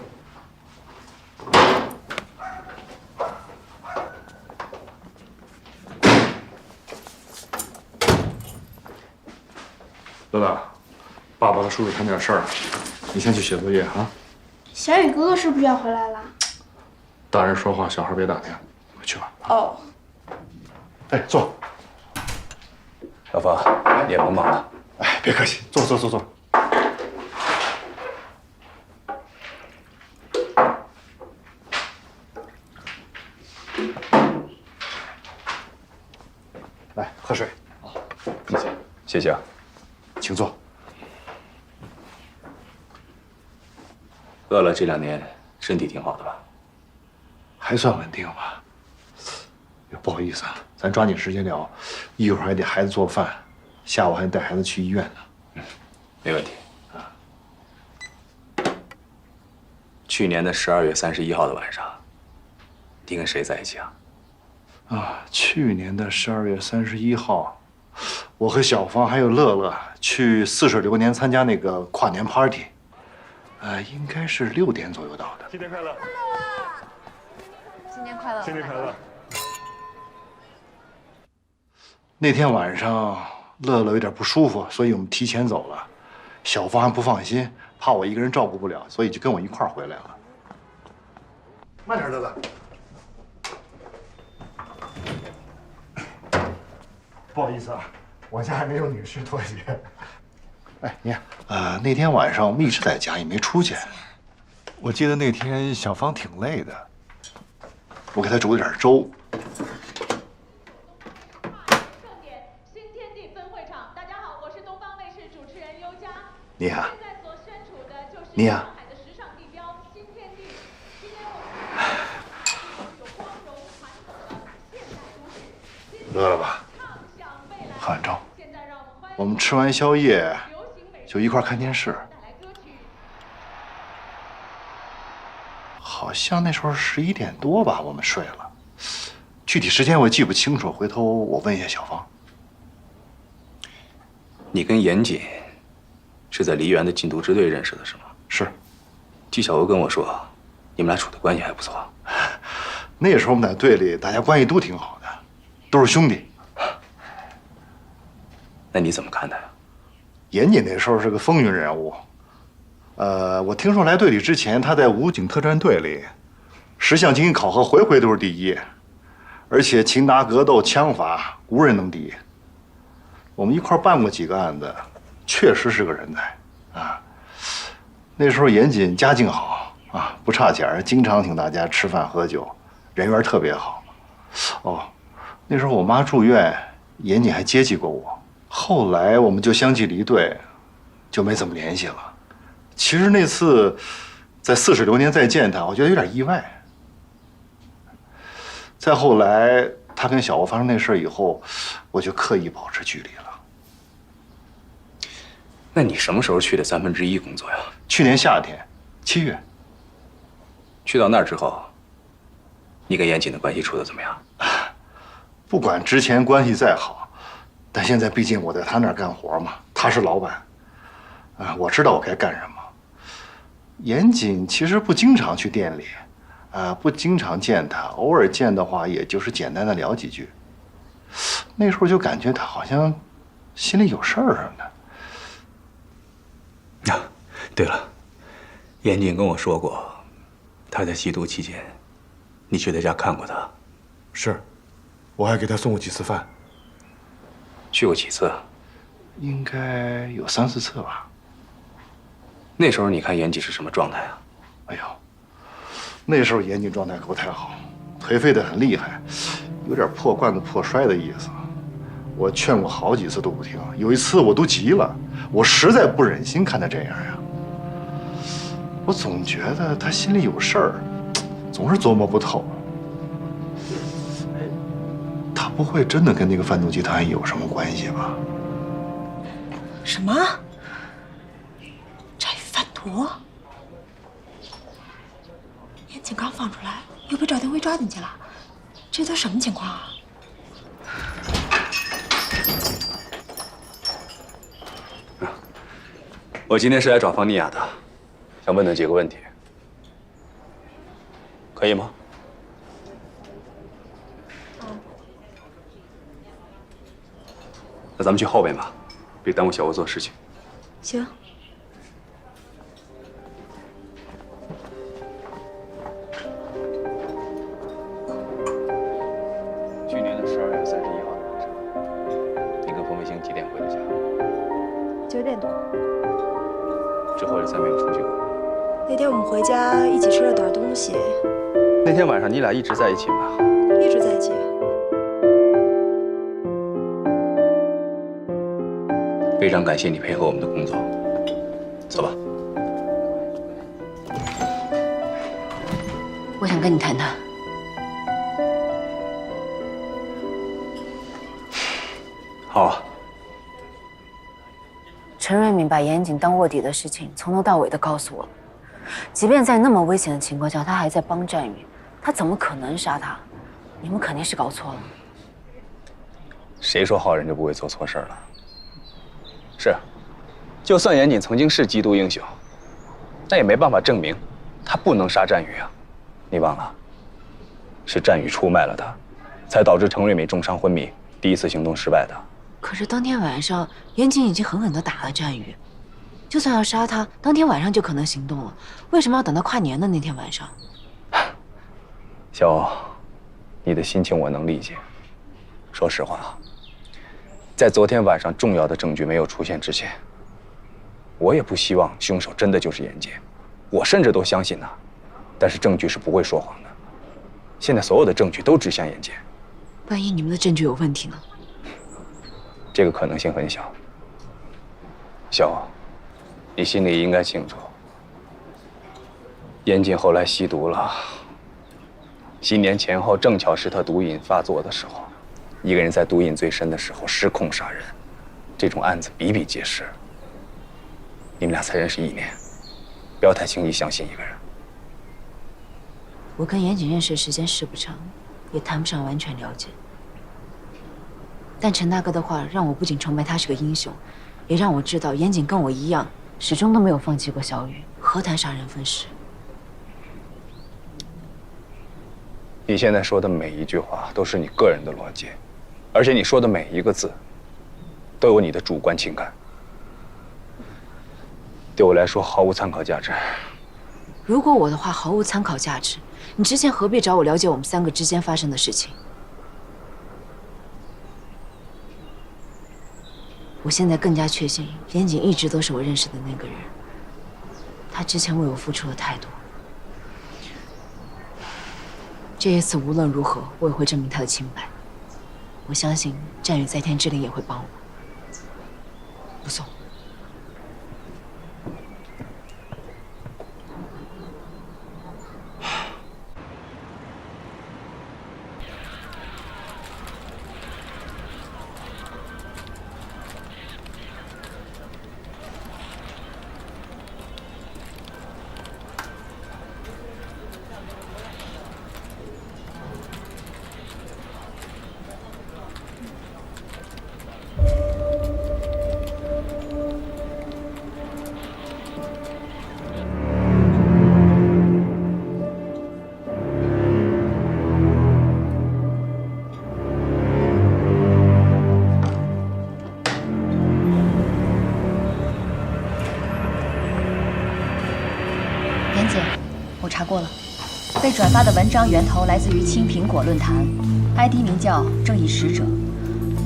乐乐，爸爸和叔叔谈点事儿，你先去写作业啊。小雨哥哥是不是要回来了？大人说话，小孩别打听，回去吧。哦。哎，坐。老冯，你也甭忙了。哎，别客气，坐。来，喝水。谢谢啊。请坐。乐乐这2年身体挺好的吧？还算稳定吧。不好意思啊，咱抓紧时间聊，一会儿还得孩子做饭，下午还得带孩子去医院呢。没问题。去年的12月31号的晚上，你跟谁在一起啊？去年的12月31号，我和小芳还有乐乐去似水流年参加那个跨年 party，应该是6点左右到的。新年快乐！新年快乐！新年快乐！那天晚上乐乐有点不舒服，所以我们提前走了。小芳还不放心，怕我一个人照顾不了，所以就跟我一块儿回来了。慢点，乐乐。不好意思啊，我家还没有女士拖鞋。哎，你看，那天晚上我们一直在家，也没出去。我记得那天小芳挺累的，我给她煮了点粥。你好，你好。饿了吧？很着。我们吃完宵夜就一块看电视。好像那时候11点多吧，我们睡了。具体时间我记不清楚，回头我问一下小芳。你跟严谨是在梨园的禁毒支队认识的，是吗？是。据小欧跟我说，你们俩处的关系还不错。那时候我们在队里，大家关系都挺好的，都是兄弟。那你怎么看他呀？严谨那时候是个风云人物。我听说来队里之前，他在武警特战队里10项经营考核回回都是第1，而且擒拿格斗枪法无人能敌。我们一块办过几个案子，确实是个人才啊。那时候严谨家境好啊，不差钱，经常请大家吃饭喝酒，人缘特别好。哦，那时候我妈住院，严谨还接济过我。后来我们就相继离队，就没怎么联系了。其实那次在40流年再见他，我觉得有点意外。再后来他跟小欧发生那事以后，我就刻意保持距离了。那你什么时候去的1/3工作呀？去年夏天，7月。去到那儿之后，你跟严谨的关系处得怎么样？不管之前关系再好，但现在毕竟我在他那儿干活嘛，他是老板，我知道我该干什么。严谨其实不经常去店里，不经常见他，偶尔见的话，也就是简单的聊几句。那时候就感觉他好像心里有事儿似的。对了，严谨跟我说过，他在吸毒期间，你去他家看过他。是，我还给他送过几次饭。去过几次？应该有3、4次吧。那时候你看严谨是什么状态啊？哎呦，那时候严谨状态可不太好，颓废得很厉害，有点破罐子破摔的意思。我劝过好几次都不听，有一次我都急了，我实在不忍心看他这样呀。我总觉得他心里有事儿，总是琢磨不透。他不会真的跟那个贩毒集团有什么关系吧？什么？这贩毒？严谨刚放出来，又被赵天辉抓进去了，这都什么情况啊？我今天是来找方妮雅的，想问她几个问题，可以吗？那咱们去后边吧，别耽误小欧做事情。行。去年的12月31号的晚上，你跟冯卫星几点回的家9点多。之后就再没有出去过。那天我们回家一起吃了点东西。那天晚上你俩一直在一起吗？一直在一起。非常感谢你配合我们的工作，走吧。我想跟你谈谈。好啊。陈瑞敏把严谨当卧底的事情从头到尾的告诉我，即便在那么危险的情况下，他还在帮战宇，他怎么可能杀他？你们肯定是搞错了。谁说好人就不会做错事了？是，就算严谨曾经是缉毒英雄，但也没办法证明他不能杀战宇啊！你忘了，是战宇出卖了他，才导致程瑞美重伤昏迷，第一次行动失败的。可是当天晚上，严谨已经狠狠地打了战宇，就算要杀他，当天晚上就可能行动了。为什么要等到跨年的那天晚上？小欧，你的心情我能理解。说实话，在昨天晚上重要的证据没有出现之前，我也不希望凶手真的就是严杰，我甚至都相信他。但是证据是不会说谎的，现在所有的证据都指向严杰。万一你们的证据有问题呢？这个可能性很小。小欧，你心里应该清楚，严谨后来吸毒了。新年前后正巧是他毒瘾发作的时候，一个人在毒瘾最深的时候失控杀人，这种案子比比皆是。你们俩才认识1年，不要太轻易相信一个人。我跟严谨认识的时间是不长，也谈不上完全了解。但陈大哥的话让我不仅崇拜他是个英雄，也让我知道严谨跟我一样，始终都没有放弃过小雨，何谈杀人分尸？你现在说的每一句话都是你个人的逻辑，而且你说的每一个字都有你的主观情感，对我来说毫无参考价值。如果我的话毫无参考价值，你之前何必找我了解我们3个之间发生的事情？我现在更加确信，严谨一直都是我认识的那个人。他之前为我付出了太多，这一次无论如何，我也会证明他的清白。我相信战宇在天之灵也会帮我。不送。我查过了，被转发的文章源头来自于青苹果论坛 ，ID 名叫正义使者。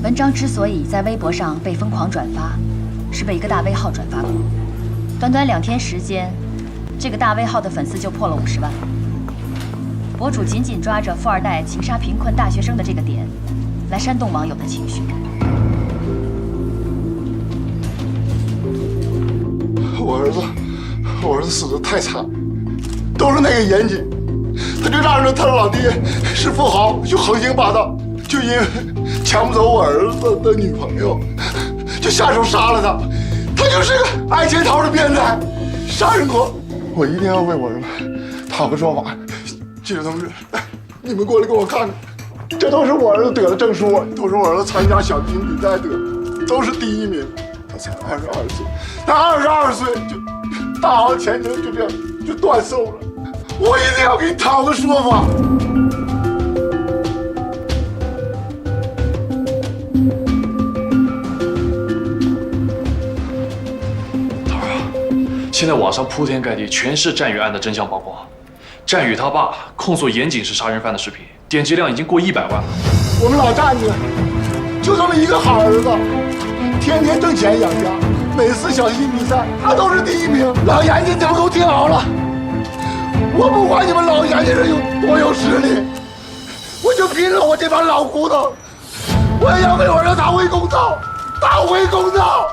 文章之所以在微博上被疯狂转发，是被一个大 V 号转发过。短短2天时间，这个大 V 号的粉丝就破了50万。博主紧紧抓着富二代情杀贫困大学生的这个点，来煽动网友的情绪。我儿子死得太惨。都是那个严谨，他就仗着他老爹是富豪，就横行霸道，就因为抢不走我儿子的女朋友，就下手杀了他。他就是个爱潜逃的变态，杀人狂。我一定要为我儿子讨个说法。记者同志，你们过来给我看看，这都是我儿子得的证书，都是我儿子参加小提琴比赛得的，都是第1名。他才22岁，他22岁就大好前程就这样就断送了。我一定要给你讨个说法。头儿啊，现在网上铺天盖地全是战宇案的真相曝光。战宇他爸控诉严谨是杀人犯的视频，点击量已经过100万了。我们老战子就这么一个好儿子，天天挣钱养家，每次小提琴比赛他都是第1名。老严谨，你们给我听好了。我不管你们老严家人有多有实力，我就拼了我这把老骨头，我也要为我儿子讨回公道，讨回公道。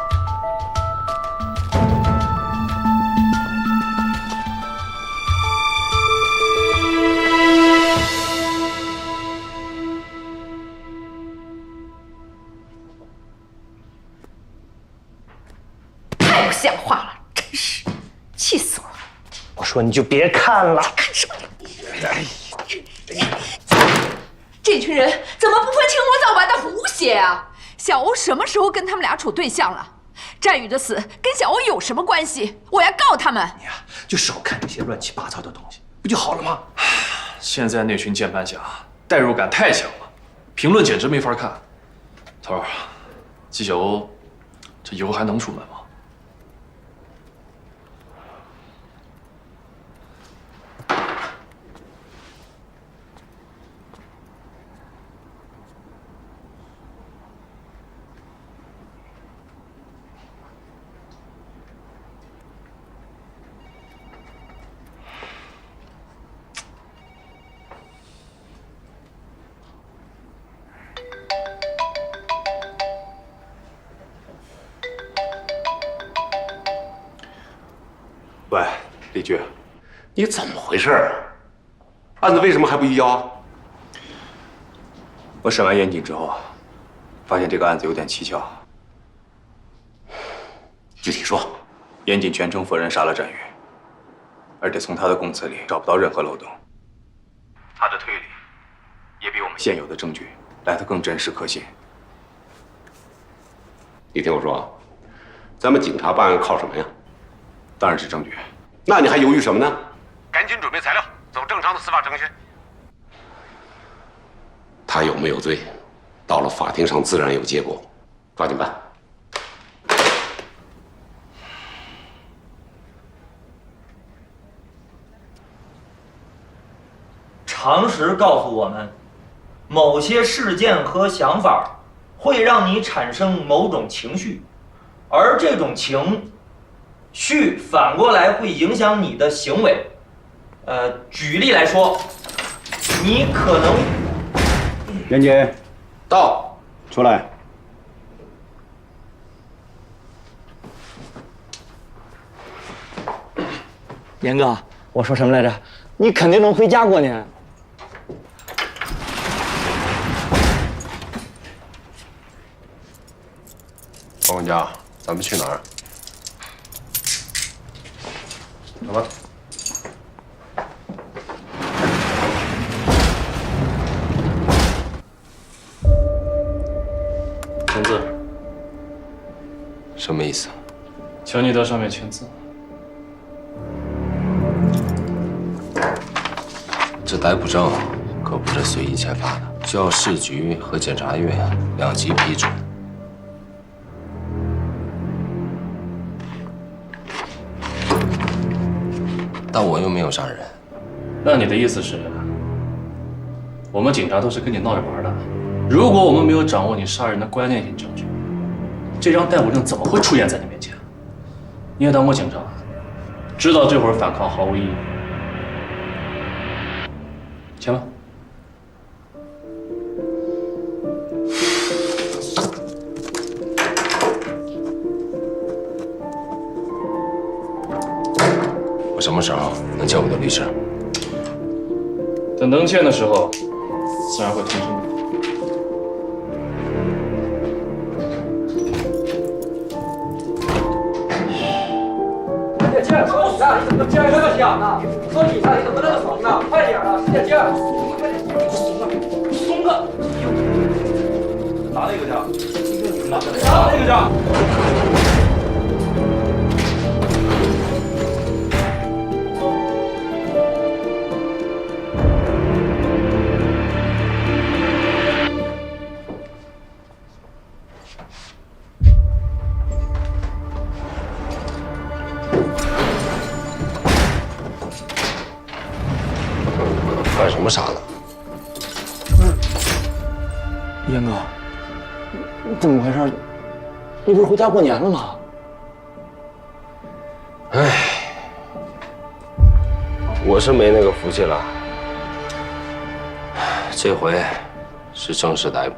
太不像话了，真是气死我了！我说你就别看了。看什么？这群人怎么不分青红皂白的胡写啊？小欧什么时候跟他们俩处对象了？战宇的死跟小欧有什么关系？我要告他们！你呀，就少看这些乱七八糟的东西，不就好了吗？现在那群键盘侠代入感太强了，评论简直没法看。头儿，季小欧，这以后还能出门吗？喂，李局，你怎么回事啊？案子为什么还不移交啊？我审完严谨之后，发现这个案子有点蹊跷。具体说，严谨全程否认杀了战宇，而且从他的供词里找不到任何漏洞。他的推理也比我们现有的证据来得更真实可信。你听我说啊，咱们警察办案靠什么呀？当然是证据。那你还犹豫什么呢？赶紧准备材料，走正常的司法程序。他有没有罪，到了法庭上自然有结果，抓紧办。常识告诉我们，某些事件和想法会让你产生某种情绪，而这种情绪反过来会影响你的行为。举例来说，你可能……严谨，到，出来。严哥，我说什么来着？你肯定能回家过年。王管家，咱们去哪儿？走吧。签字。什么意思？请你到上面签字。这逮捕证可不是随意签发的，需要市局和检察院两级批准。但我又没有杀人。那你的意思是，我们警察都是跟你闹着玩的？如果我们没有掌握你杀人的关键性证据，这张逮捕证怎么会出现在你面前？你也当过警察，知道这会儿反抗毫无意义。签吧。我什么时候能见我的律师？等能见的时候，自然会通知你。姐，说你呢？你怎么这么想呢？说你呢？你怎么那么怂呢？快点啊！姐，松个！拿那个去，拿那个去。干什么傻呢？严哥，你怎么回事？你不是回家过年了吗？唉，我是没那个福气了。这回是正式逮捕。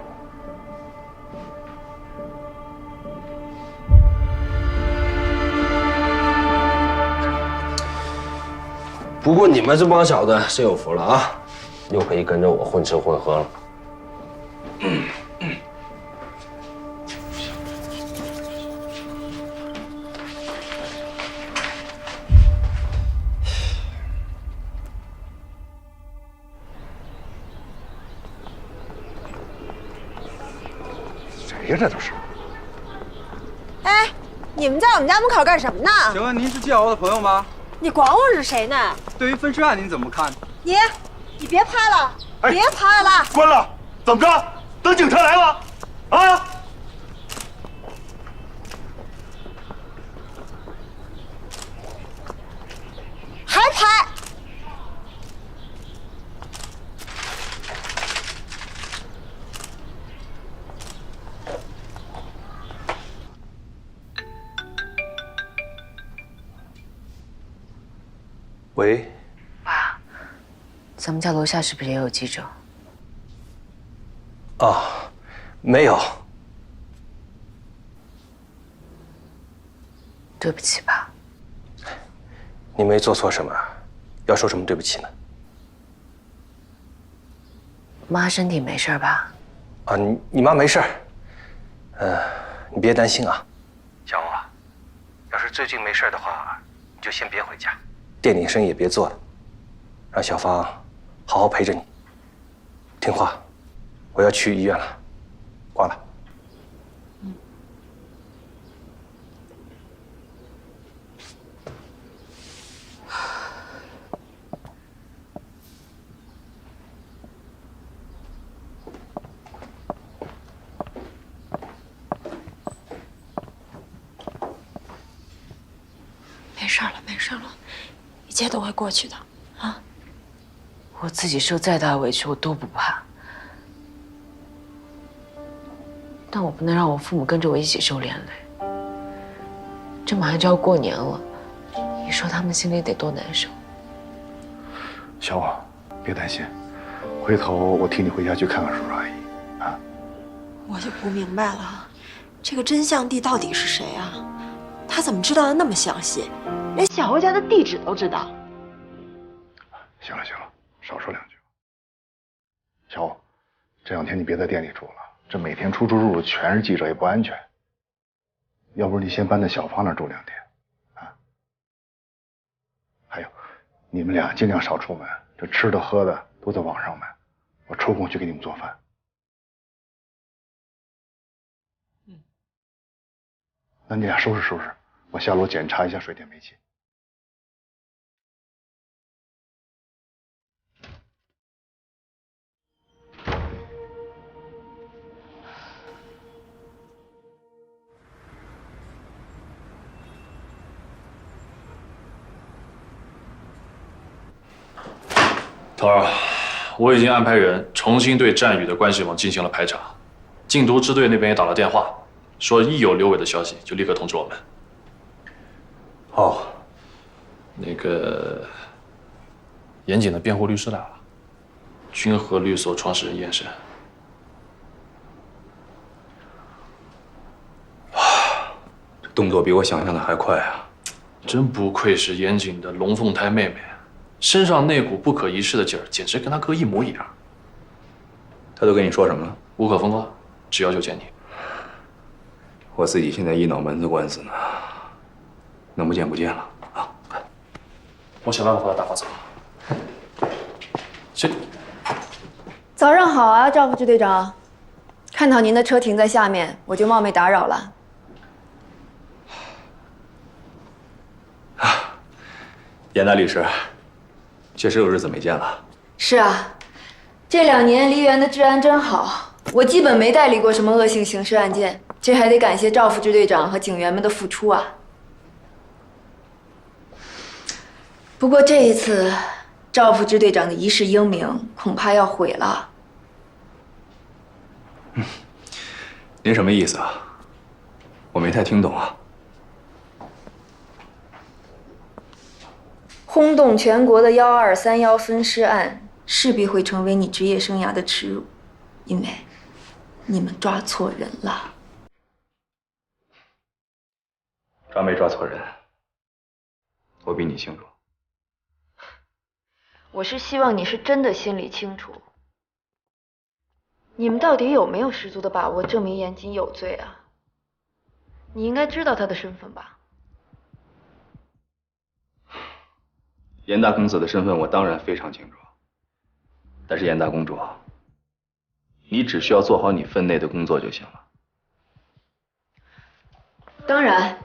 不过你们这帮小子是有福了啊，又可以跟着我混吃混喝了。谁呀？这都是。哎，你们在我们家门口干什么呢？请问您是季瑶的朋友吗？你管我是谁呢？对于分尸案您怎么看？你别拍了，别拍了！关了，怎么着？等警察来了？啊！喂，爸，咱们家楼下是不是也有记者？哦，没有。对不起，爸。你没做错什么，要说什么对不起呢？妈身体没事吧？啊，你妈没事。你别担心啊。小欧啊，要是最近没事的话，你就先别回家，店里生意也别做了，让小芳好好陪着你。听话，我要去医院了，挂了。没事了，没事了，一切都会过去的，啊！我自己受再大委屈，我都不怕，但我不能让我父母跟着我一起受连累。这马上就要过年了，你说他们心里得多难受？小王，别担心，回头我替你回家去看看叔叔阿姨。我就不明白了，这个真相帝到底是谁啊？他怎么知道的那么详细，连小欧家的地址都知道？行了行了，少说两句。小欧，这2天你别在店里住了，这每天出出入入全是记者，也不安全。要不你先搬到小芳那儿住2天，啊？还有，你们俩尽量少出门，这吃的喝的都在网上买，我抽空去给你们做饭。那你俩收拾收拾，我下楼检查一下水电煤气。头儿，我已经安排人重新对战宇的关系网进行了排查，禁毒支队那边也打了电话，说一有刘伟的消息就立刻通知我们。哦，那个严谨的辩护律师来了，君和律所创始人严审。这动作比我想象的还快啊！真不愧是严谨的龙凤胎妹妹，身上那股不可一世的劲儿，简直跟她哥一模一样。他都跟你说什么了？无可奉告，只要求见你。我自己现在一脑门子官司呢，能不见不见了啊！我想办法把他打发走。这早上好啊，赵副支队长。看到您的车停在下面，我就冒昧打扰了。严大律师，确实有日子没见了。是啊，这2年梨园的治安真好，我基本没代理过什么恶性刑事案件，这还得感谢赵副支队长和警员们的付出啊。不过这一次，赵副支队长的一世英名恐怕要毁了。您什么意思啊？我没太听懂啊。轰动全国的1231分尸案势必会成为你职业生涯的耻辱，因为你们抓错人了。抓没抓错人，我比你清楚。我是希望你是真的心里清楚，你们到底有没有十足的把握证明严谨有罪啊？你应该知道他的身份吧？严大公子的身份我当然非常清楚，但是严大公主，你只需要做好你分内的工作就行了。当然，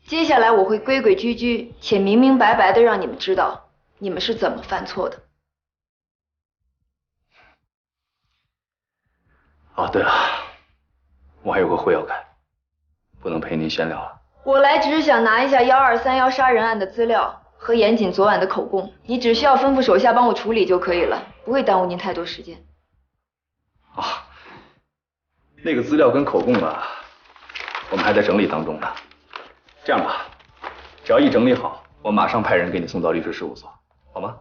接下来我会规规矩矩且明明白白的让你们知道你们是怎么犯错的。哦，对了，我还有个会要开，不能陪您闲聊了。我来只是想拿一下1231杀人案的资料和严谨昨晚的口供，你只需要吩咐手下帮我处理就可以了，不会耽误您太多时间。啊，那个资料跟口供我们还在整理当中呢。这样吧，只要一整理好，我马上派人给你送到律师事务所，好吗？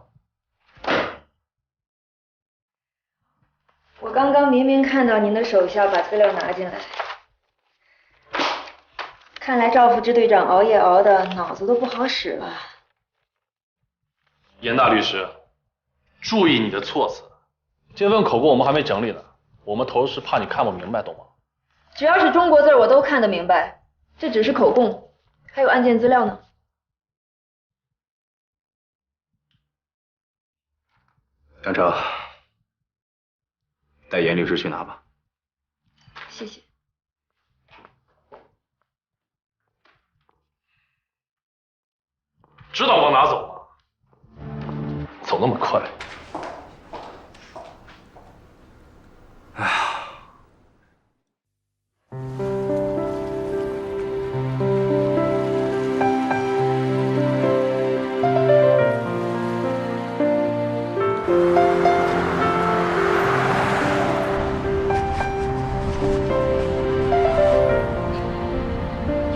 我刚刚明明看到您的手下把资料拿进来，看来赵副支队长熬夜熬的脑子都不好使了。严大律师，注意你的措辞。这份口供我们还没整理呢，我们投是怕你看不明白，懂吗？只要是中国字我都看得明白，这只是口供，还有案件资料呢。杨成，带严律师去拿吧。谢谢。知道往哪走吗？走那么快？哎呀，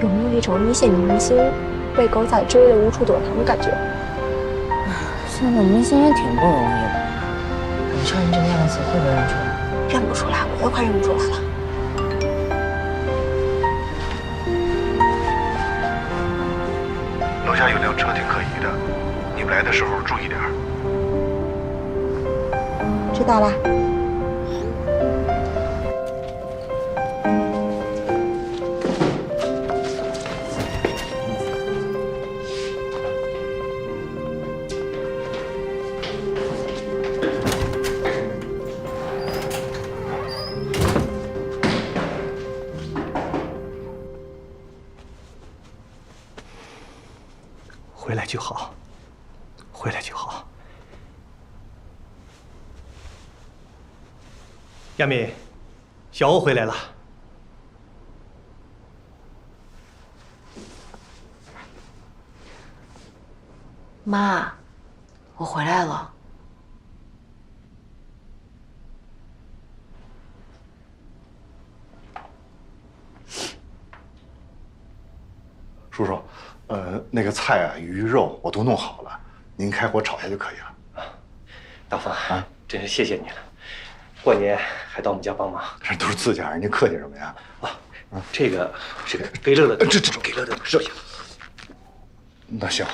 有没有一种一线女明星被狗仔追得无处躲藏的感觉？现在明星也挺不容易的。你穿成这个样子，会不会认出来？认不出来，我都快认不出来了。楼下有辆车挺可疑的，你们来的时候注意点。知道了。回来就好，回来就好。亚敏，小欧回来了。妈，我回来了。叔叔，那个菜啊，鱼肉我都弄好了，您开火炒一下就可以了。大风啊，真是谢谢你了，过年还到我们家帮忙。这都是自家人，您客气什么呀？这个是给乐乐的，这给乐乐的热情。那行，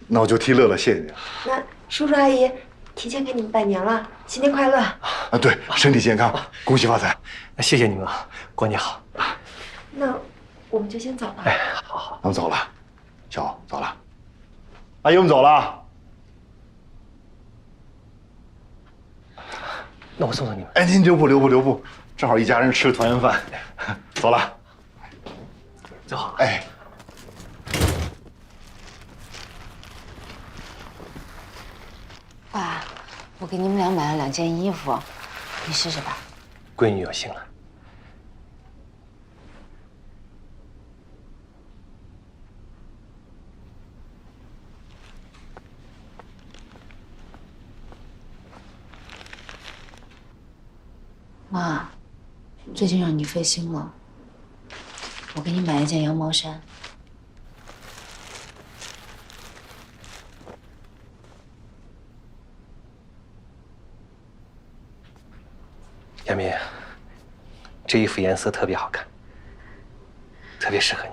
那我就替乐乐谢谢您。那叔叔阿姨提前给你们拜年了，新年快乐！啊，对，身体健康，恭喜发财。那谢谢你们啊，过年好。那我们就先走了。哎，好好，咱们走了，小欧走了，阿姨我们走了。那我送送你们。哎，您留步，正好一家人吃个团圆饭。走了，走好。哎，爸，我给你们俩买了2件衣服，你试试吧。闺女有心了。妈，最近让你费心了，我给你买一件羊毛衫。亚明，这衣服颜色特别好看，特别适合你。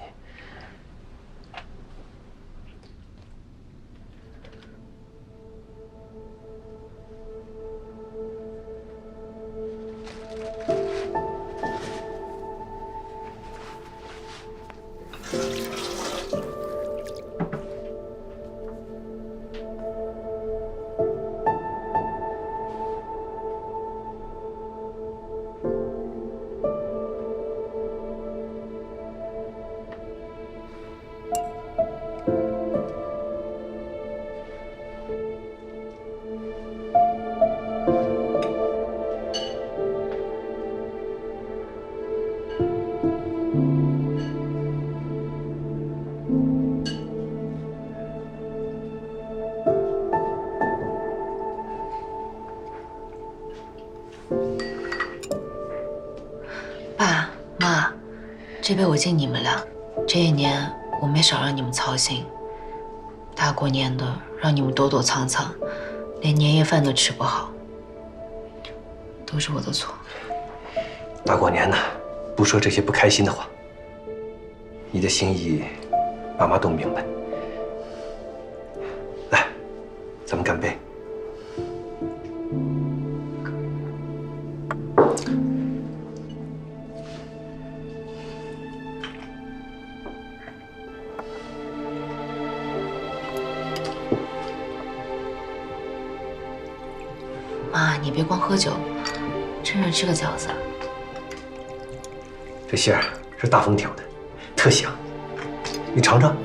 爸妈，这杯我敬你们俩，这一年我没少让你们操心。大过年的让你们躲躲藏藏，连年夜饭都吃不好，都是我的错。大过年的，不说这些不开心的话。你的心意，妈妈都明白。来，咱们干杯。妈，你别光喝酒，趁热吃个饺子。这馅儿是大风挑的，特香，你尝尝。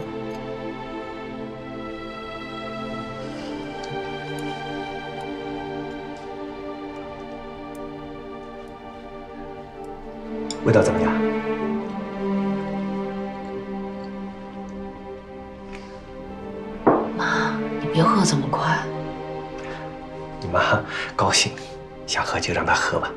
味道怎么样？妈，你别喝这么快。你妈高兴，想喝就让她喝吧。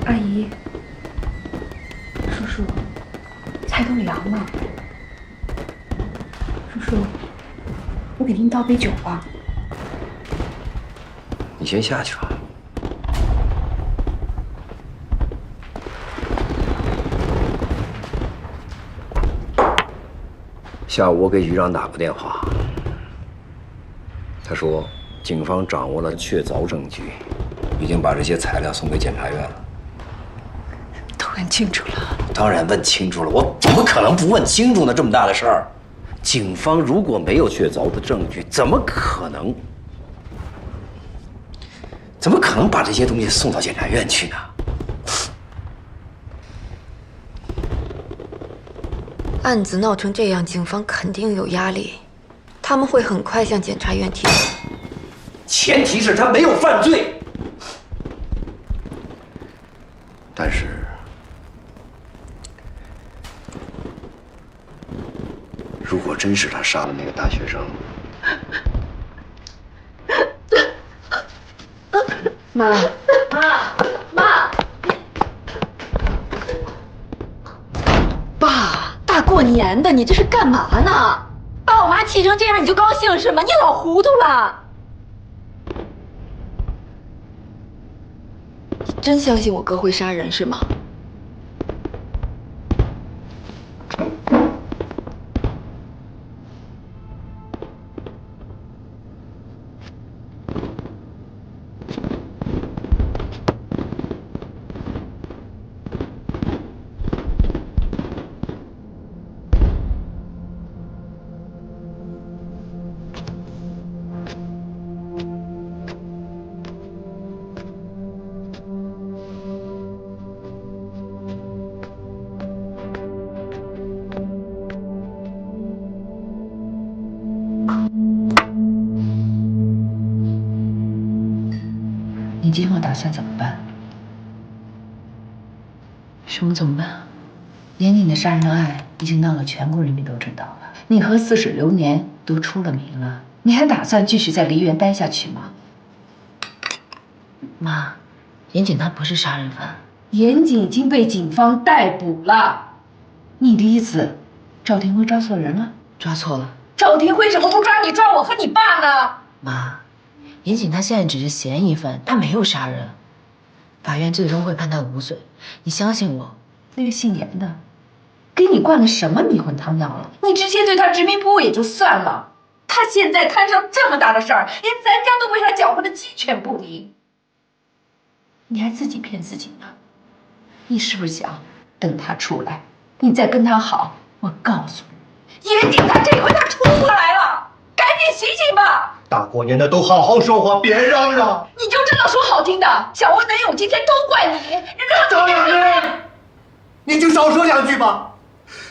阿姨，叔叔，菜都凉了。叔叔，我给您倒杯酒吧。你先下去吧。下午我给局长打过电话，他说警方掌握了确凿证据，已经把这些材料送给检察院了。都问清楚了。当然问清楚了，我怎么可能不问清楚呢？这么大的事儿，警方如果没有确凿的证据，怎么可能把这些东西送到检察院去呢？案子闹成这样，警方肯定有压力，他们会很快向检察院提出。前提是他没有犯罪。但是，如果真是他杀了那个大学生，妈，爸，大过年的，你这是干嘛呢？把我妈气成这样，你就高兴是吗？你老糊涂了。你真相信我哥会杀人是吗？你今后打算怎么办？什么怎么办？严谨的杀人案已经闹了全国人民都知道了，你和似水流年都出了名了，你还打算继续在梨园待下去吗？妈，严谨他不是杀人犯，严谨已经被警方逮捕了。你的意思，赵廷辉抓错人了？抓错了。赵廷辉怎么不抓你，抓我和你爸呢？妈。严谨他现在只是嫌疑犯，他没有杀人，法院最终会判他无罪。你相信我。那个姓严的，给你灌了什么迷魂汤药了？你直接对他执迷不悟也就算了，他现在摊上这么大的事儿，连咱家都被他搅和的鸡犬不宁，你还自己骗自己呢？你是不是想等他出来，你再跟他好？我告诉你，严谨他这回他出不来了，赶紧醒醒吧！大过年的都好好说话，别嚷嚷。你就知道说好听的，小文能有今天都怪你。张小军，你就少说两句吧。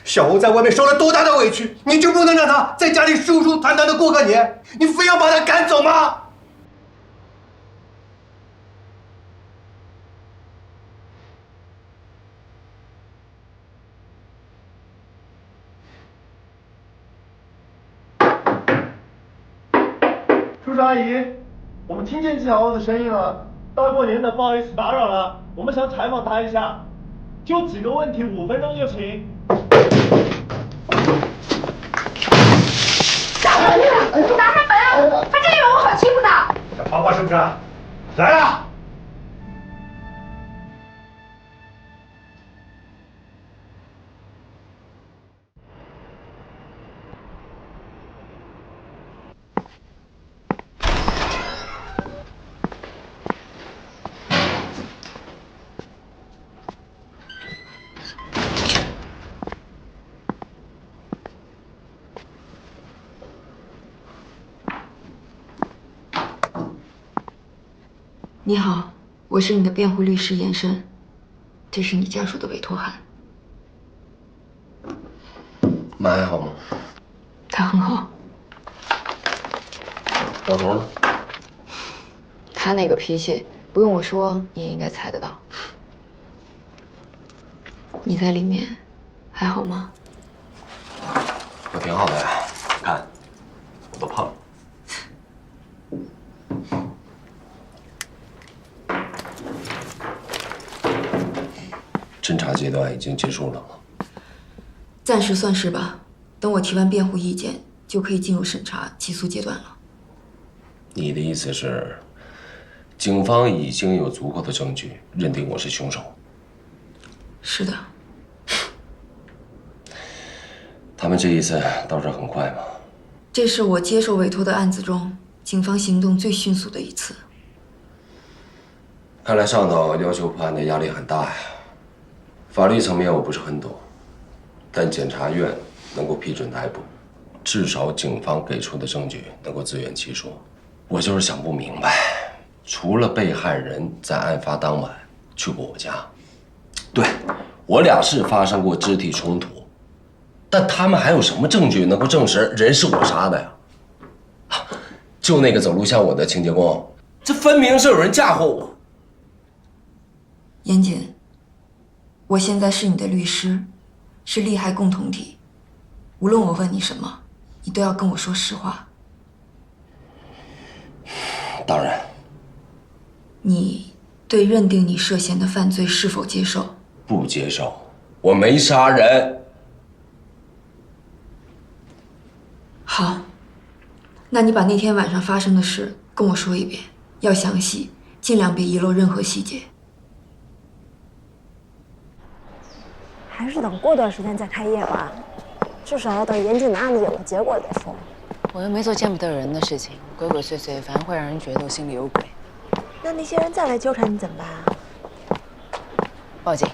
小欧在外面受了多大的委屈，你就不能让他在家里舒舒坦坦的过个年？你非要把他赶走吗？叔叔阿姨，我们听见季小欧的声音了。大过年的，不好意思打扰了，我们想采访他一下，就几个问题，5分钟就行。打门了！你打开门啊！他真以为我好欺负呢？想八卦是不是？来啊！你好，我是你的辩护律师严申，这是你家属的委托函。妈还好吗？他很好。老头呢？他那个脾气，不用我说，你也应该猜得到。你在里面还好吗？我挺好的呀，看，我都胖了。侦查阶段已经结束了吗？暂时算是吧。等我提完辩护意见，就可以进入审查起诉阶段了。你的意思是，警方已经有足够的证据认定我是凶手？是的。他们这一次倒是很快嘛。这是我接受委托的案子中，警方行动最迅速的一次。看来上头要求破案的压力很大呀。法律层面我不是很懂，但检察院能够批准逮捕，至少警方给出的证据能够自圆其说。我就是想不明白，除了被害人在案发当晚去过我家，对，我俩是发生过肢体冲突，但他们还有什么证据能够证实人是我杀的呀？就那个走路像我的清洁工，这分明是有人嫁祸我。严谨。我现在是你的律师，是利害共同体。无论我问你什么，你都要跟我说实话。当然。你对认定你涉嫌的犯罪是否接受？不接受，我没杀人。好，那你把那天晚上发生的事跟我说一遍，要详细，尽量别遗漏任何细节。还是等过段时间再开业吧，至少要等严谨的案子有了结果再说。我又没做见不得人的事情，鬼鬼祟祟，反而会让人觉得我心里有鬼。那些人再来纠缠你怎么办啊？报警。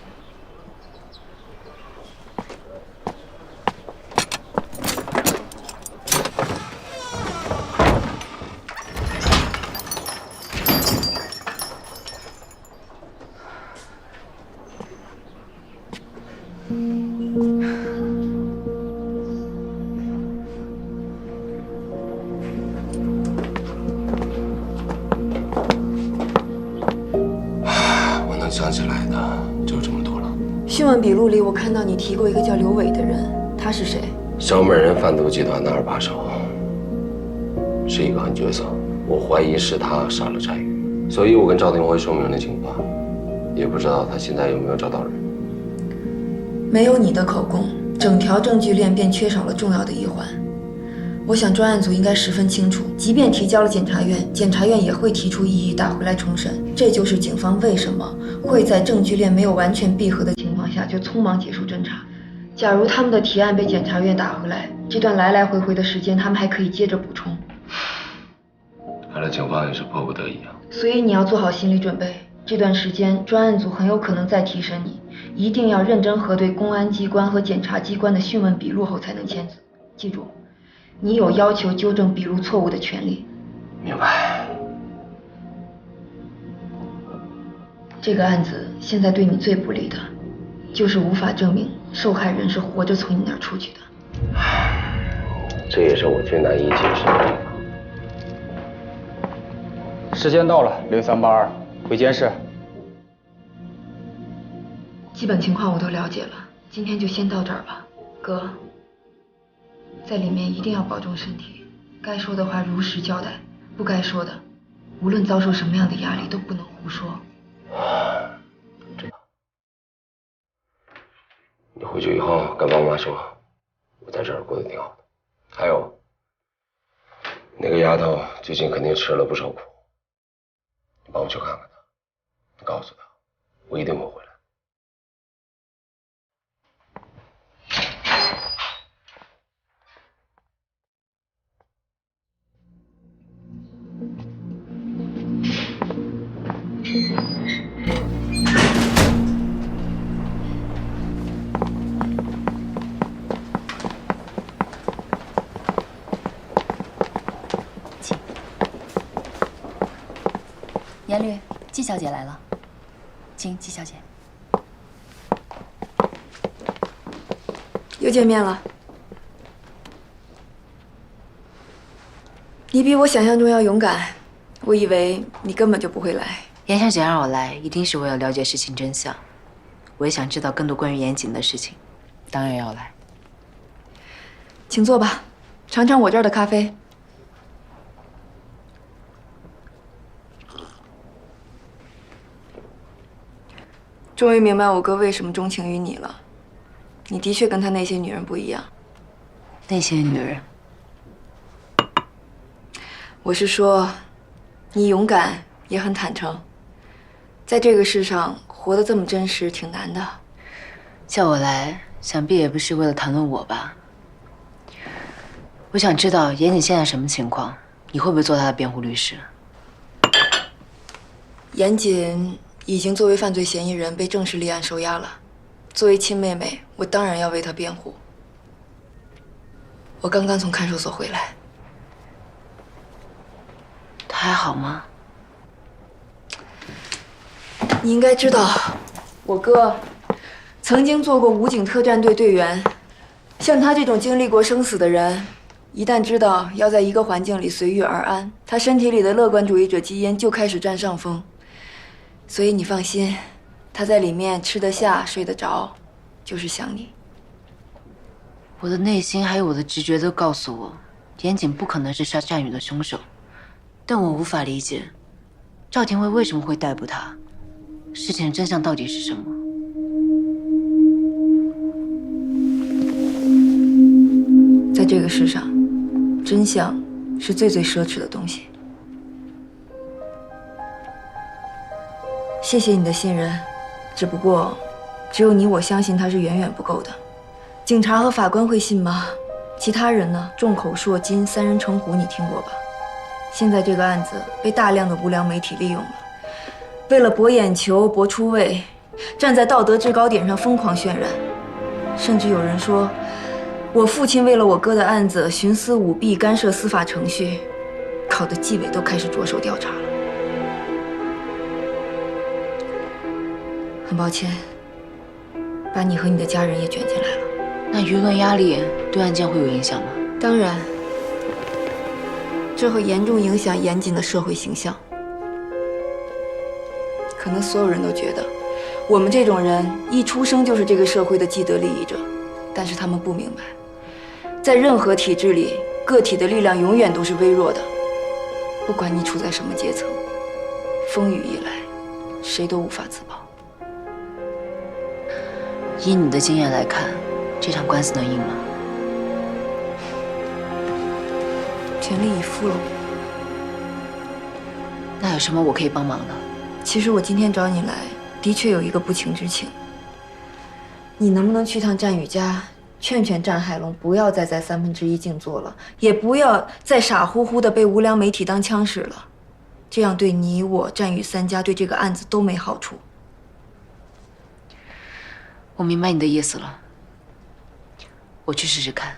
想起来的就这么多了。讯问笔录里，我看到你提过一个叫刘伟的人，他是谁？小美人贩毒集团的2把手，是一个狠角色。我怀疑是他杀了翟宇，所以我跟赵廷辉说明了情况，也不知道他现在有没有找到人。没有你的口供，整条证据链便缺少了重要的一环。我想专案组应该十分清楚，即便提交了检察院，检察院也会提出异议打回来重审。这就是警方为什么会在证据链没有完全闭合的情况下就匆忙结束侦查。假如他们的提案被检察院打回来，这段来来回回的时间他们还可以接着补充。看来警方也是迫不得已啊。所以你要做好心理准备，这段时间专案组很有可能再提审你，一定要认真核对公安机关和检察机关的讯问笔录后才能签字。记住，你有要求纠正笔录错误的权利。明白。这个案子现在对你最不利的，就是无法证明受害人是活着从你那儿出去的。这也是我最难以解释的地方。时间到了，0382，回监室。基本情况我都了解了，今天就先到这儿吧。哥，在里面一定要保重身体，该说的话如实交代，不该说的，无论遭受什么样的压力都不能胡说。你回去以后跟爸妈说，我在这儿过得挺好的。还有，那个丫头最近肯定吃了不少苦，你帮我去看看她，你告诉她，我一定会回来。颜律，季小姐来了，请季小姐。又见面了。你比我想象中要勇敢，我以为你根本就不会来。严小姐让我来，一定是为了了解事情真相。我也想知道更多关于严谨的事情，当然要来。请坐吧，尝尝我这儿的咖啡。终于明白我哥为什么钟情于你了。你的确跟他那些女人不一样。那些女人？我是说，你勇敢也很坦诚，在这个世上活得这么真实，挺难的。叫我来，想必也不是为了谈论我吧？我想知道严谨现在什么情况，你会不会做他的辩护律师？严谨已经作为犯罪嫌疑人被正式立案收押了。作为亲妹妹，我当然要为她辩护。我刚刚从看守所回来。他还好吗？你应该知道，我哥曾经做过武警特战队队员。像他这种经历过生死的人，一旦知道要在一个环境里随遇而安，他身体里的乐观主义者基因就开始占上风。所以你放心，他在里面吃得下、睡得着，就是想你。我的内心还有我的直觉都告诉我，严谨不可能是杀战宇的凶手，但我无法理解，赵廷慧为什么会逮捕他？事情的真相到底是什么？在这个世上，真相是最奢侈的东西。谢谢你的信任，只不过，只有你我相信他是远远不够的。警察和法官会信吗？其他人呢？众口铄金，三人成虎，你听过吧？现在这个案子被大量的无良媒体利用了，为了博眼球、博出位，站在道德制高点上疯狂渲染，甚至有人说，我父亲为了我哥的案子徇私舞弊、干涉司法程序，搞得纪委都开始着手调查了。很抱歉，把你和你的家人也卷进来了。那舆论压力对案件会有影响吗？当然，这会严重影响严谨的社会形象。可能所有人都觉得，我们这种人一出生就是这个社会的既得利益者，但是他们不明白，在任何体制里，个体的力量永远都是微弱的。不管你处在什么阶层，风雨一来，谁都无法自保。以你的经验来看，这场官司能赢吗？全力以赴了。那有什么我可以帮忙的？其实我今天找你来，的确有一个不情之请。你能不能去趟战宇家，劝劝战海龙不要再在1/3静坐了，也不要再傻乎乎的被无良媒体当枪使了，这样对你我战宇3家对这个案子都没好处。我明白你的意思了，我去试试看。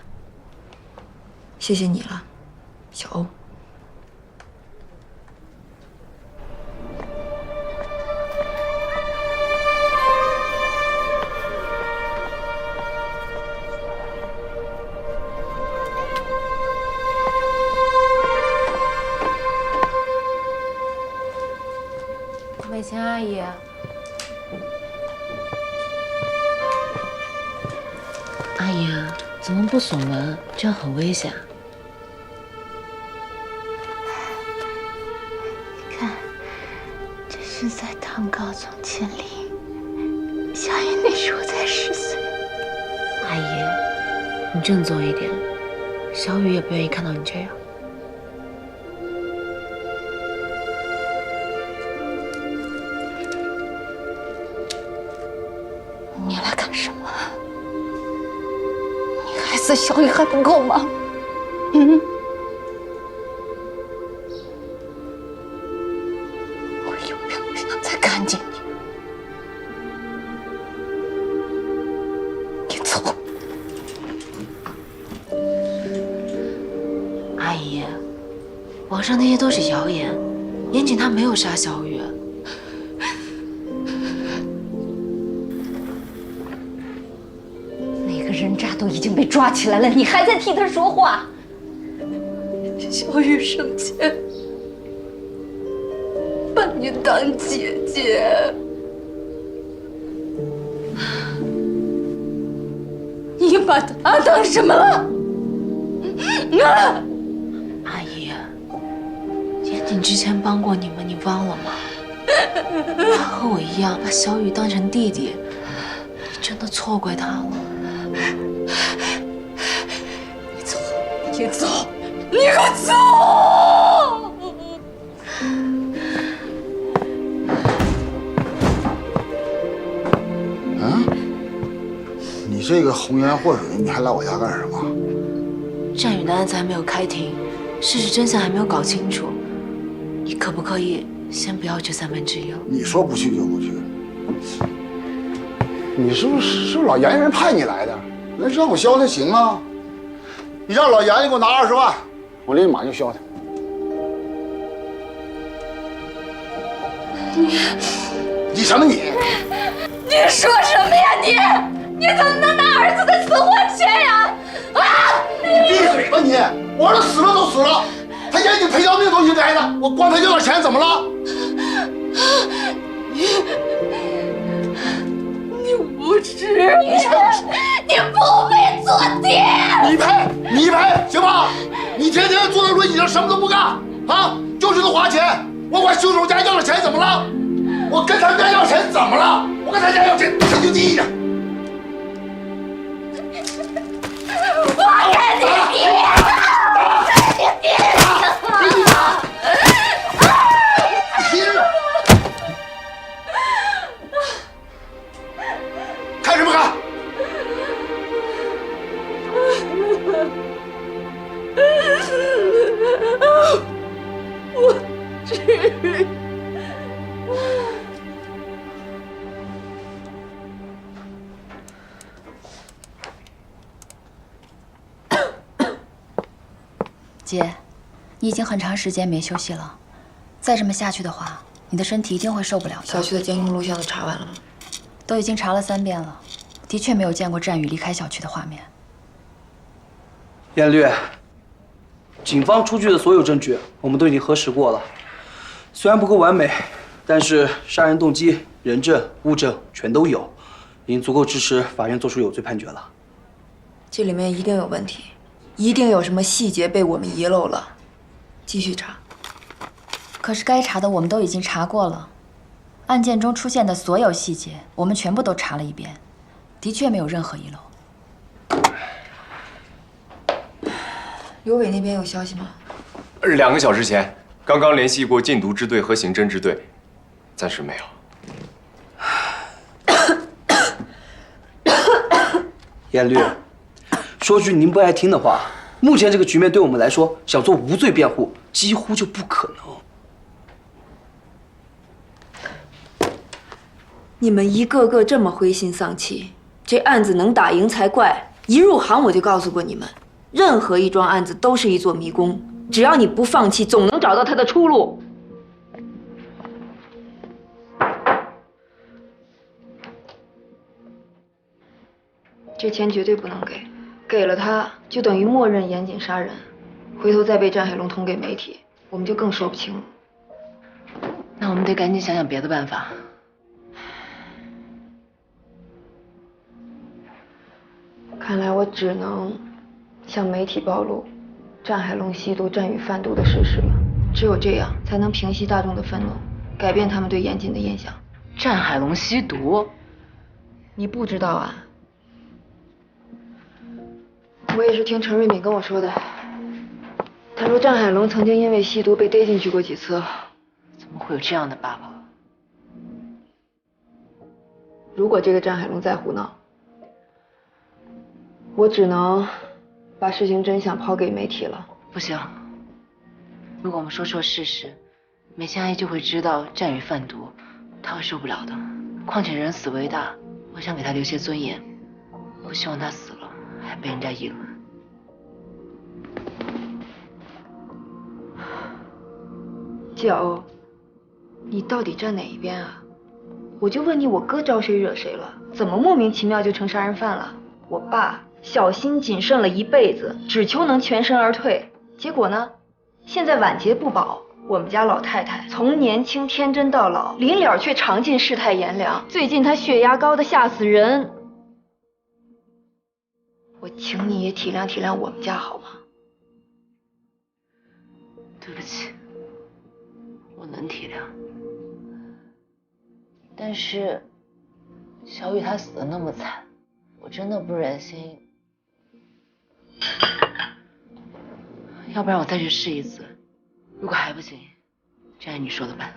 谢谢你了，小欧。美琴阿姨。阿姨啊，怎么不锁门？这样很危险。长高总千里，小雨那时候才10岁。阿姨，你振作一点，小雨也不愿意看到你这样。你来干什么？你害死小雨还不够吗？嗯。 看见你，你走。阿姨，网上那些都是谣言，严谨他没有杀小雨。那个人渣都已经被抓起来了，你还在替他说话？小雨生前。 把你当姐姐，你把她当什么了？阿姨，严谨之前帮过你们，你忘了吗？他和我一样把小雨当成弟弟，你真的错怪他了。你走，你走，你给我走！ 你这个红颜祸水，你还来我家干什么？战宇的案子还没有开庭，事实真相还没有搞清楚，你可不可以先不要这1/3？你说不去就不去。你是不是老严人派你来的？那让我消他行啊？你让老严给我拿20万，我立马就消他。你什么你？你说什么呀你？ 你怎么能拿儿子的死活钱呀？啊！你闭嘴吧你！我儿子死了都死了，他严谨赔条命都应该的，我管他要点钱怎么了？你无知！你不配做爹！你配？你配行吧？你天天坐在轮椅上什么都不干啊，就知道花钱。我管凶手家要点钱怎么了？我跟他家要钱怎么了？我跟他家要钱神经低着。 我跟你爹！我跟你爹！看什么看？我去！姐，你已经很长时间没休息了，再这么下去的话，你的身体一定会受不了的。小区的监控录像都查完了吗？都已经查了3遍了，的确没有见过战宇离开小区的画面。严律，警方出具的所有证据我们都已经核实过了，虽然不够完美，但是杀人动机、人证、物证全都有，已经足够支持法院作出有罪判决了。这里面一定有问题。 一定有什么细节被我们遗漏了，继续查。可是该查的我们都已经查过了，案件中出现的所有细节，我们全部都查了一遍，的确没有任何遗漏。刘伟那边有消息吗2个小时前，刚刚联系过禁毒支队和刑侦支队，暂时没有。严律。 说句您不爱听的话，目前这个局面对我们来说，想做无罪辩护几乎就不可能。你们一个个这么灰心丧气，这案子能打赢才怪。一入行我就告诉过你们，任何一桩案子都是一座迷宫，只要你不放弃，总能找到它的出路。这钱绝对不能给。 给了他，就等于默认严谨杀人，回头再被战海龙捅给媒体，我们就更说不清了。那我们得赶紧想想别的办法。看来我只能向媒体暴露战海龙吸毒、战宇贩毒的事实了。只有这样，才能平息大众的愤怒，改变他们对严谨的印象。战海龙吸毒？你不知道啊？我也是听陈瑞敏跟我说的。他说战海龙曾经因为吸毒被逮进去过几次。怎么会有这样的爸爸？如果这个战海龙再胡闹，我只能把事情真相抛给媒体了。不行，如果我们说出了事实，梅香阿姨就会知道战宇贩毒，她会受不了的。况且人死为大，我想给他留些尊严，不希望他死了还被人家议论。季小欧，你到底站哪一边啊？我就问你，我哥招谁惹谁了？怎么莫名其妙就成杀人犯了？我爸小心谨慎了一辈子，只求能全身而退，结果呢？现在晚节不保，我们家老太太从年轻天真到老，临了却尝尽世态炎凉。最近她血压高的吓死人，我请你也体谅体谅我们家好吗？对不起，我能体谅，但是小雨她死得那么惨，我真的不忍心。要不然我再去试一次，如果还不行，就按你说的办。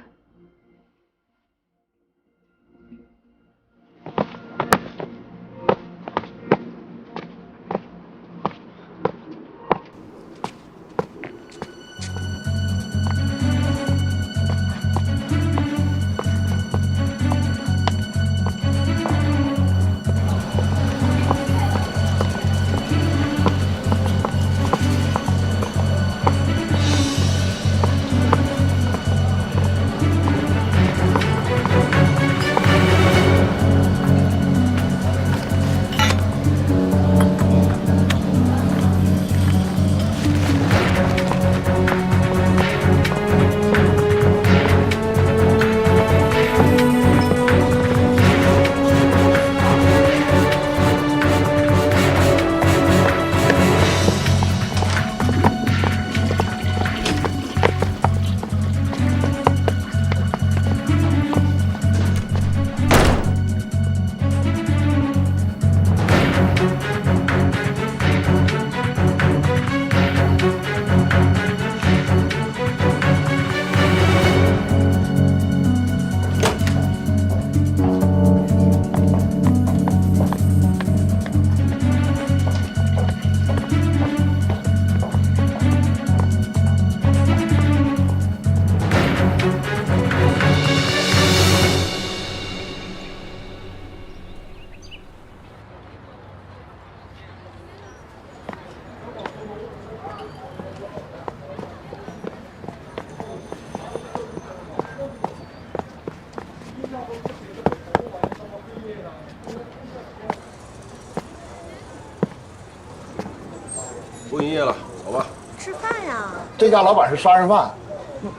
不营业了，走吧。吃饭呀。这家老板是杀人犯，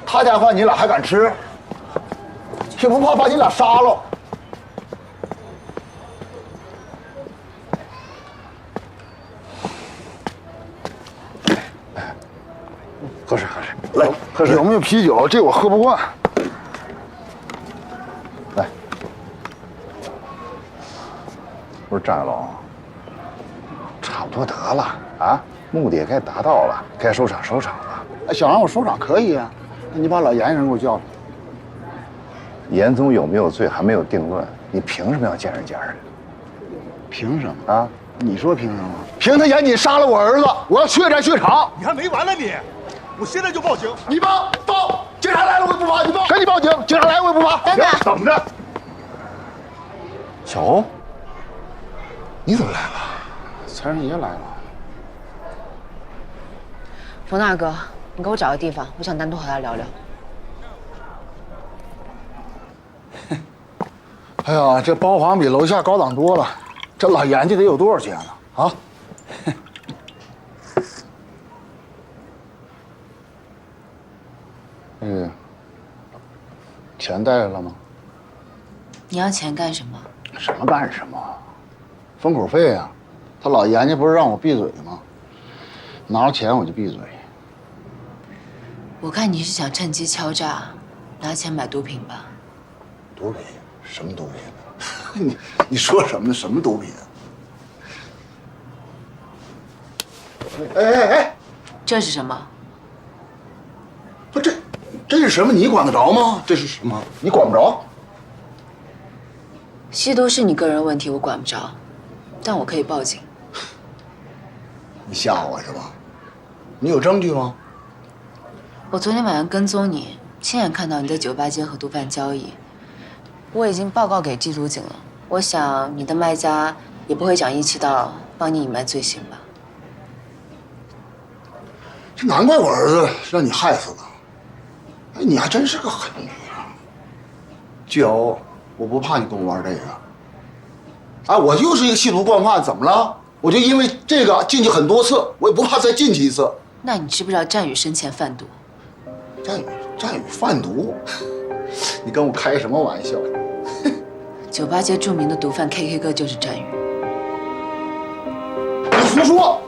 他家饭你俩还敢吃？也不怕把你俩杀了？喝水，喝水，来，喝水。有没有啤酒？这我喝不惯。来，不是战龙，差不多得了啊，目的也该达到了，该收场收场了。哎，想让我收场可以啊，那你把老严人给我叫来。严总有没有罪还没有定论，你凭什么要见人家人？凭什么啊？你说凭什么？凭他严谨杀了我儿子，我要血债血偿。你还没完了你！我现在就报警！你报！警察来了我也不怕，你报！赶紧报警！警察来我也不怕。等等，等着。小欧，你怎么来了？财神爷来了。冯大哥，你给我找个地方，我想单独和他聊聊。哎呀，这包房比楼下高档多了，这老严家得有多少钱呢？啊？钱带来了吗？你要钱干什么？什么干什么？封口费啊！他老严家不是让我闭嘴吗？拿了钱我就闭嘴。我看你是想趁机敲诈，拿钱买毒品吧？毒品？什么毒品？你说什么呢？什么毒品？哎！这是什么？不，这是什么？你管得着吗？这是什么？你管不着。吸毒是你个人问题，我管不着，但我可以报警。你吓唬我是吧？你有证据吗？我昨天晚上跟踪你，亲眼看到你在酒吧街和毒贩交易，我已经报告给缉毒警了。我想你的卖家也不会讲义气到帮你隐瞒罪行吧？这难怪我儿子让你害死了。哎，你还真是个狠女人。具有，我不怕你跟我玩这个。哎，我就是一个吸毒惯犯，怎么了？我就因为这个进去很多次，我也不怕再进去一次。那你知不知道战宇生前贩毒？战宇贩毒？你跟我开什么玩笑？酒吧街著名的毒贩 KK 哥就是战宇。你胡说！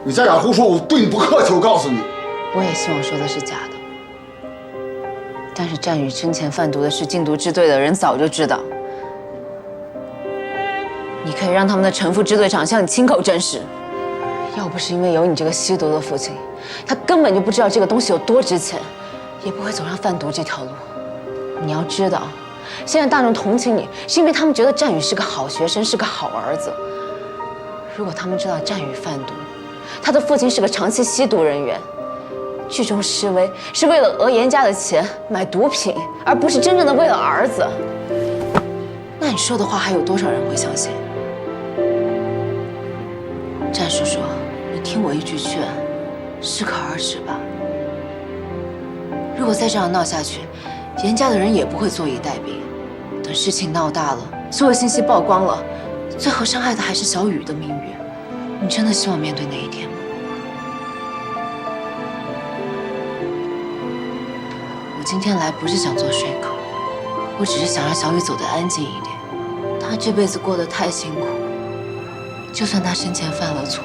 你再敢胡说，我对你不客气。我告诉你，我也希望说的是假的。但是战宇生前贩毒的事，禁毒支队的人早就知道。你可以让他们的陈副支队长向你亲口证实。要不是因为有你这个吸毒的父亲，他根本就不知道这个东西有多值钱，也不会走上贩毒这条路。你要知道，现在大众同情你，是因为他们觉得战宇是个好学生，是个好儿子。如果他们知道战宇贩毒，他的父亲是个长期吸毒人员，聚众示威是为了讹严家的钱买毒品，而不是真正的为了儿子，那你说的话还有多少人会相信？战叔叔，你听我一句劝，适可而止吧。如果再这样闹下去，严家的人也不会坐以待毙。等事情闹大了，所有信息曝光了，最后伤害的还是小雨的命运。你真的希望面对那一天吗？我今天来不是想做说口，我只是想让小雨走得安静一点。她这辈子过得太辛苦，就算她生前犯了错，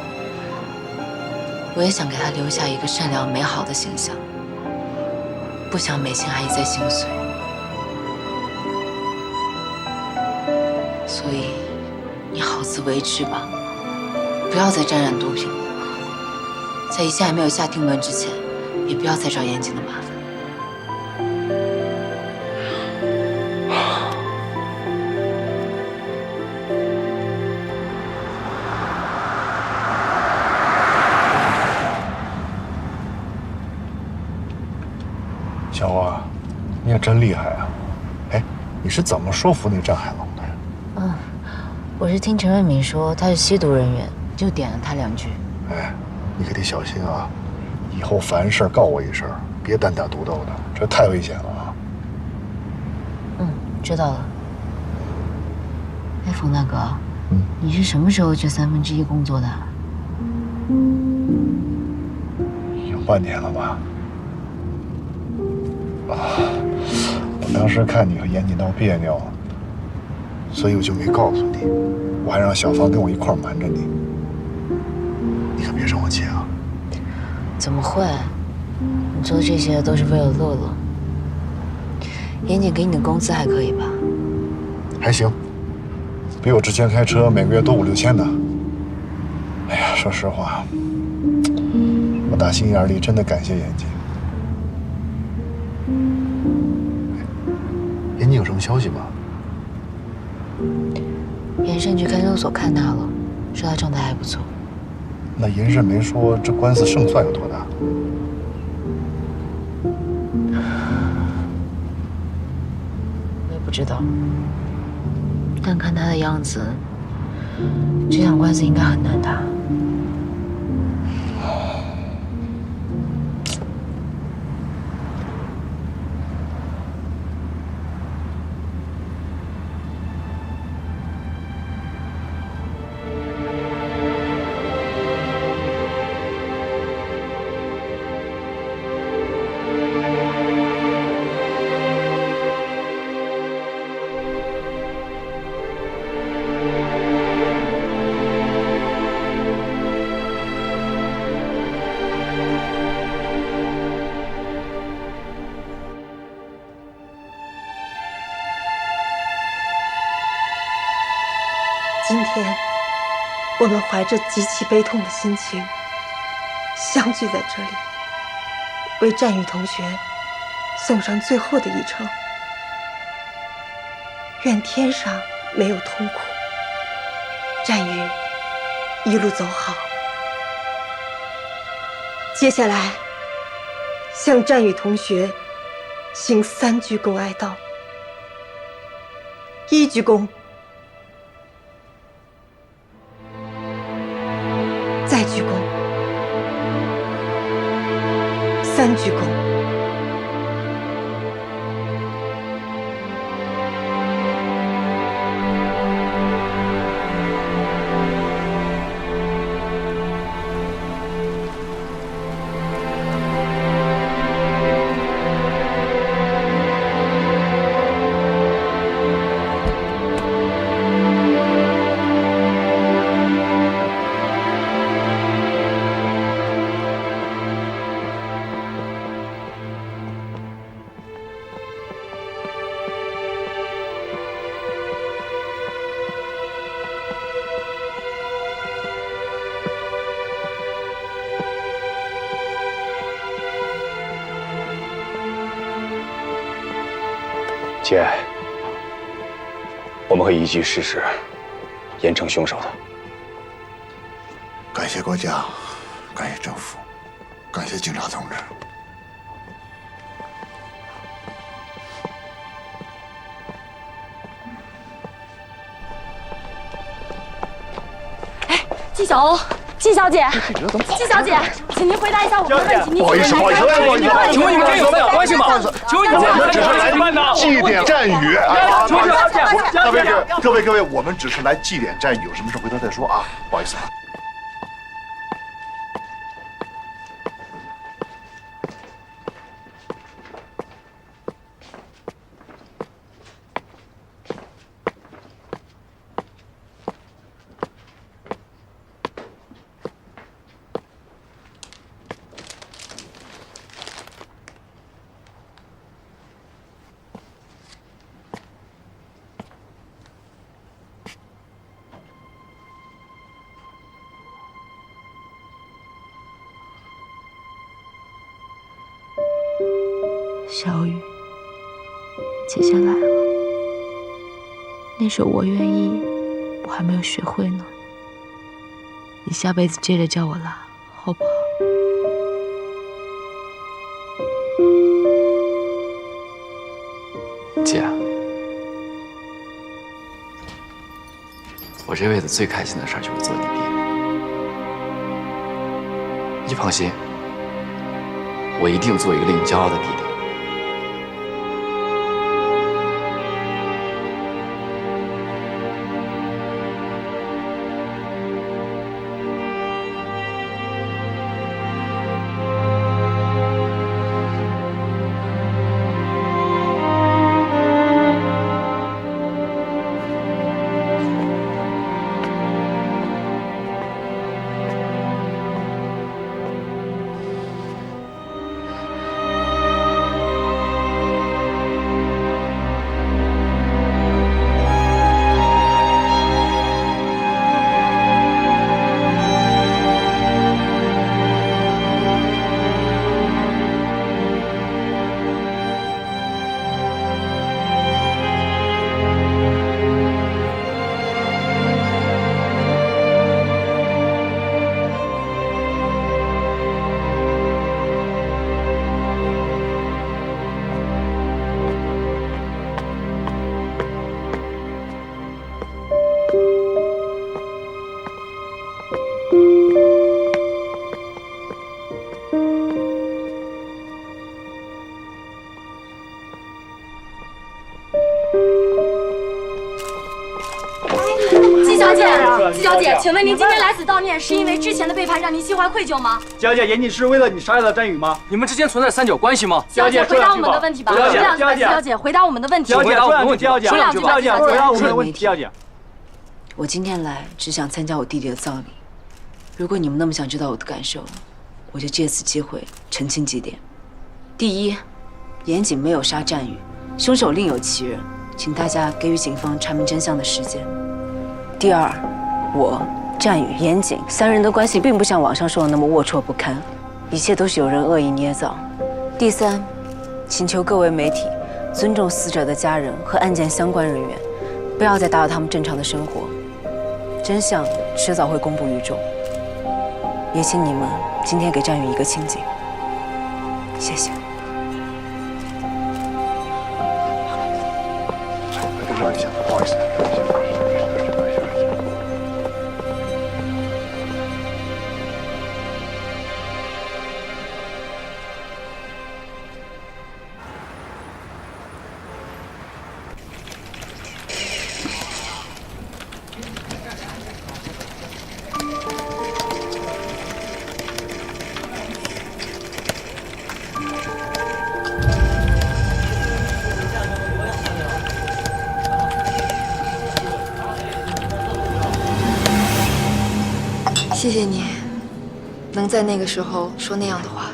我也想给她留下一个善良美好的形象，不想每天还一再心碎。所以，你好自为之吧，不要再沾染毒品了。在一切还没有下定论之前，也不要再找严谨的麻烦。小花，你也真厉害啊！哎，你是怎么说服那战海龙的呀？我是听陈瑞敏说他是吸毒人员，就点了他2句。哎，你可得小心啊！以后凡事告我一声，别单打独斗的，这太危险了啊！知道了。哎，冯大哥，你是什么时候去1/3工作的？有半年了吧？我当时看你和严谨闹别扭，所以我就没告诉你，我还让小芳跟我一块儿瞒着你。你可别生我气啊！怎么会？你做这些都是为了乐乐。严谨给你的工资还可以吧？还行，比我之前开车每个月多5、6千呢。哎呀，说实话，我打心眼里真的感谢严谨。严谨有什么消息吗？严慎去看守所看他了，说他状态还不错。那严慎没说这官司胜算有多大？我也不知道，但看他的样子，这场官司应该很难打。今天，我们怀着极其悲痛的心情相聚在这里，为战宇同学送上最后的一程。愿天上没有痛苦，战宇一路走好。接下来，向战宇同学行3鞠躬哀悼。1鞠躬，再鞠躬，3鞠躬。姐，我们会依据事实严惩凶手的。感谢国家，感谢政府，感谢警察同志。季小欧，季小姐，季小姐，请您回答一下我们的问题。不好意思，不好意思，请问你们跟有没有关系吗？请问你们只是来祭奠战宇。各位，我们只是来祭奠战宇，有什么事回头再说啊，不好意思啊。小雨，姐姐来了。那首我愿意，我还没有学会呢。你下辈子接着教我拉，好不好？姐，我这辈子最开心的事就是做你爹。你放心，我一定做一个令你骄傲的弟弟。季小姐，请问您今天来此悼念，是因为之前的背叛让您心怀愧疚吗？娇姐，严谨是为了你杀害了战宇吗？你们之间存在三角关系吗？娇姐，回答我们的问题吧。娇姐，回答我们的问题。娇姐，说两句。娇姐，回答我们的问题。娇姐，我今天来只想参加我弟弟的葬礼。如果你们那么想知道我的感受，我就借此机会澄清几点。第一，严谨没有杀战宇，凶手另有其人，请大家给予警方查明真相的时间。第二，我、战宇、严谨三人的关系并不像网上说的那么龌龊不堪，一切都是有人恶意捏造。第三，请求各位媒体尊重死者的家人和案件相关人员，不要再打扰他们正常的生活。真相迟早会公布于众，也请你们今天给战宇一个清静。谢谢。跟上一下，不好意思。谢谢你，能在那个时候说那样的话。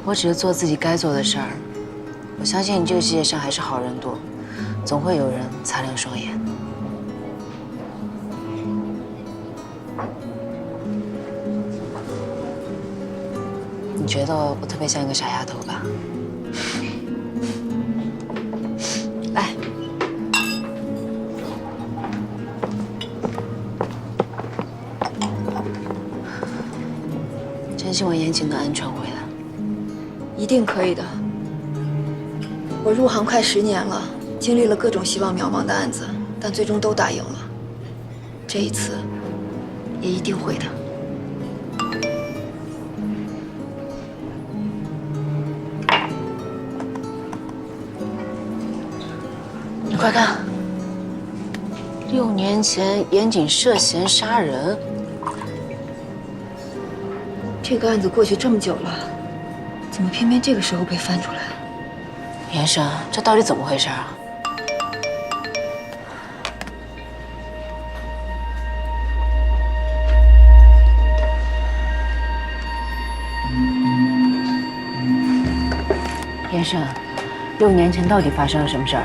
我只是做自己该做的事儿。我相信这个世界上还是好人多，总会有人擦亮双眼。你觉得我特别像一个傻丫头吧？来。真希望严谨能安全回来。一定可以的。我入行快10年了，经历了各种希望渺茫的案子，但最终都打赢了。这一次，也一定会的。你快看，6年前严谨涉嫌杀人。这个案子过去这么久了，怎么偏偏这个时候被翻出来？严生，这到底怎么回事啊？严生，6年前到底发生了什么事儿？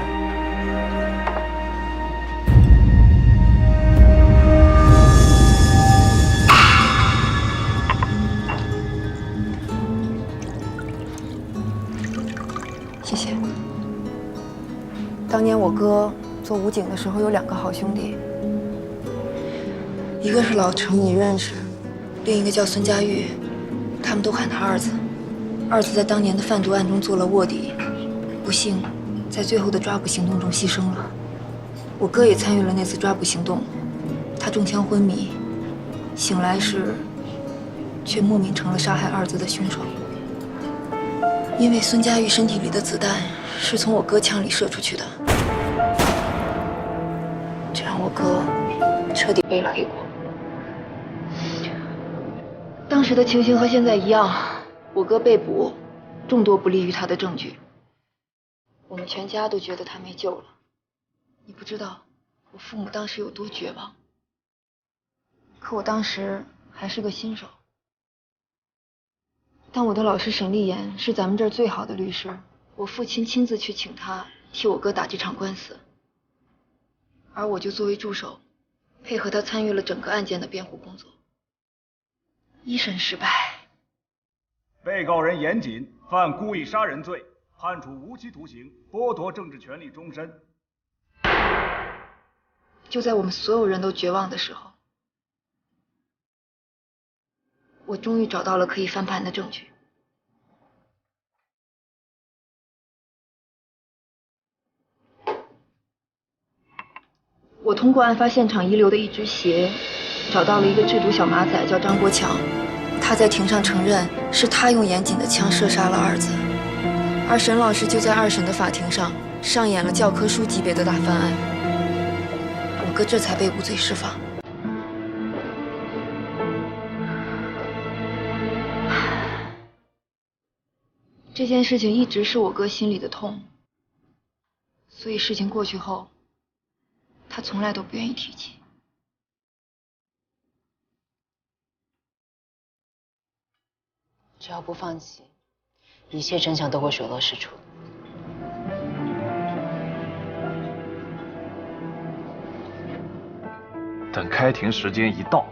谢谢。当年我哥做武警的时候有2个好兄弟，一个是老程，你认识，另一个叫孙佳玉，他们都喊他二子。二子在当年的贩毒案中做了卧底，不幸在最后的抓捕行动中牺牲了。我哥也参与了那次抓捕行动，他中枪昏迷，醒来时却莫名成了杀害二子的凶手。因为孙佳玉身体里的子弹是从我哥枪里射出去的，这让我哥彻底背了黑锅。当时的情形和现在一样，我哥被捕，众多不利于他的证据，我们全家都觉得他没救了。你不知道我父母当时有多绝望，可我当时还是个新手。但我的老师沈立言是咱们这儿最好的律师，我父亲亲自去请他替我哥打这场官司，而我就作为助手，配合他参与了整个案件的辩护工作。一审失败，被告人严谨犯故意杀人罪，判处无期徒刑，剥夺政治权利终身。就在我们所有人都绝望的时候，我终于找到了可以翻盘的证据。我通过案发现场遗留的一只鞋，找到了一个制毒小马仔，叫张国强。他在庭上承认是他用严谨的枪射杀了二子，而沈老师就在2审的法庭上上演了教科书级别的大翻案，我哥这才被无罪释放。这件事情一直是我哥心里的痛，所以事情过去后，他从来都不愿意提起。只要不放弃，一切真相都会水落石出。等开庭时间一到，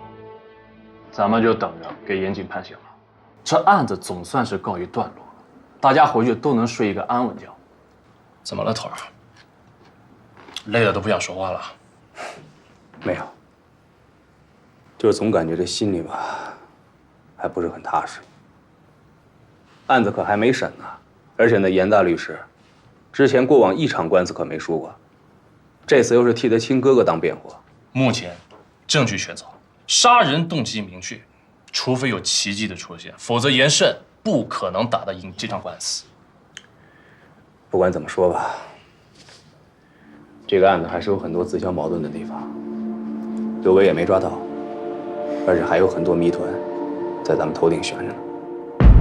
咱们就等着给严谨判刑了。这案子总算是告一段落了，大家回去都能睡一个安稳觉。怎么了，头儿？累的都不想说话了。没有，就是总感觉这心里吧，还不是很踏实。案子可还没审呢，而且那严大律师，之前过往一场官司可没输过，这次又是替他亲哥哥当辩护。目前证据确凿，杀人动机明确，除非有奇迹的出现，否则严慎不可能打得赢这场官司。不管怎么说吧，这个案子还是有很多自相矛盾的地方。刘伟也没抓到，而且还有很多谜团在咱们头顶悬着呢。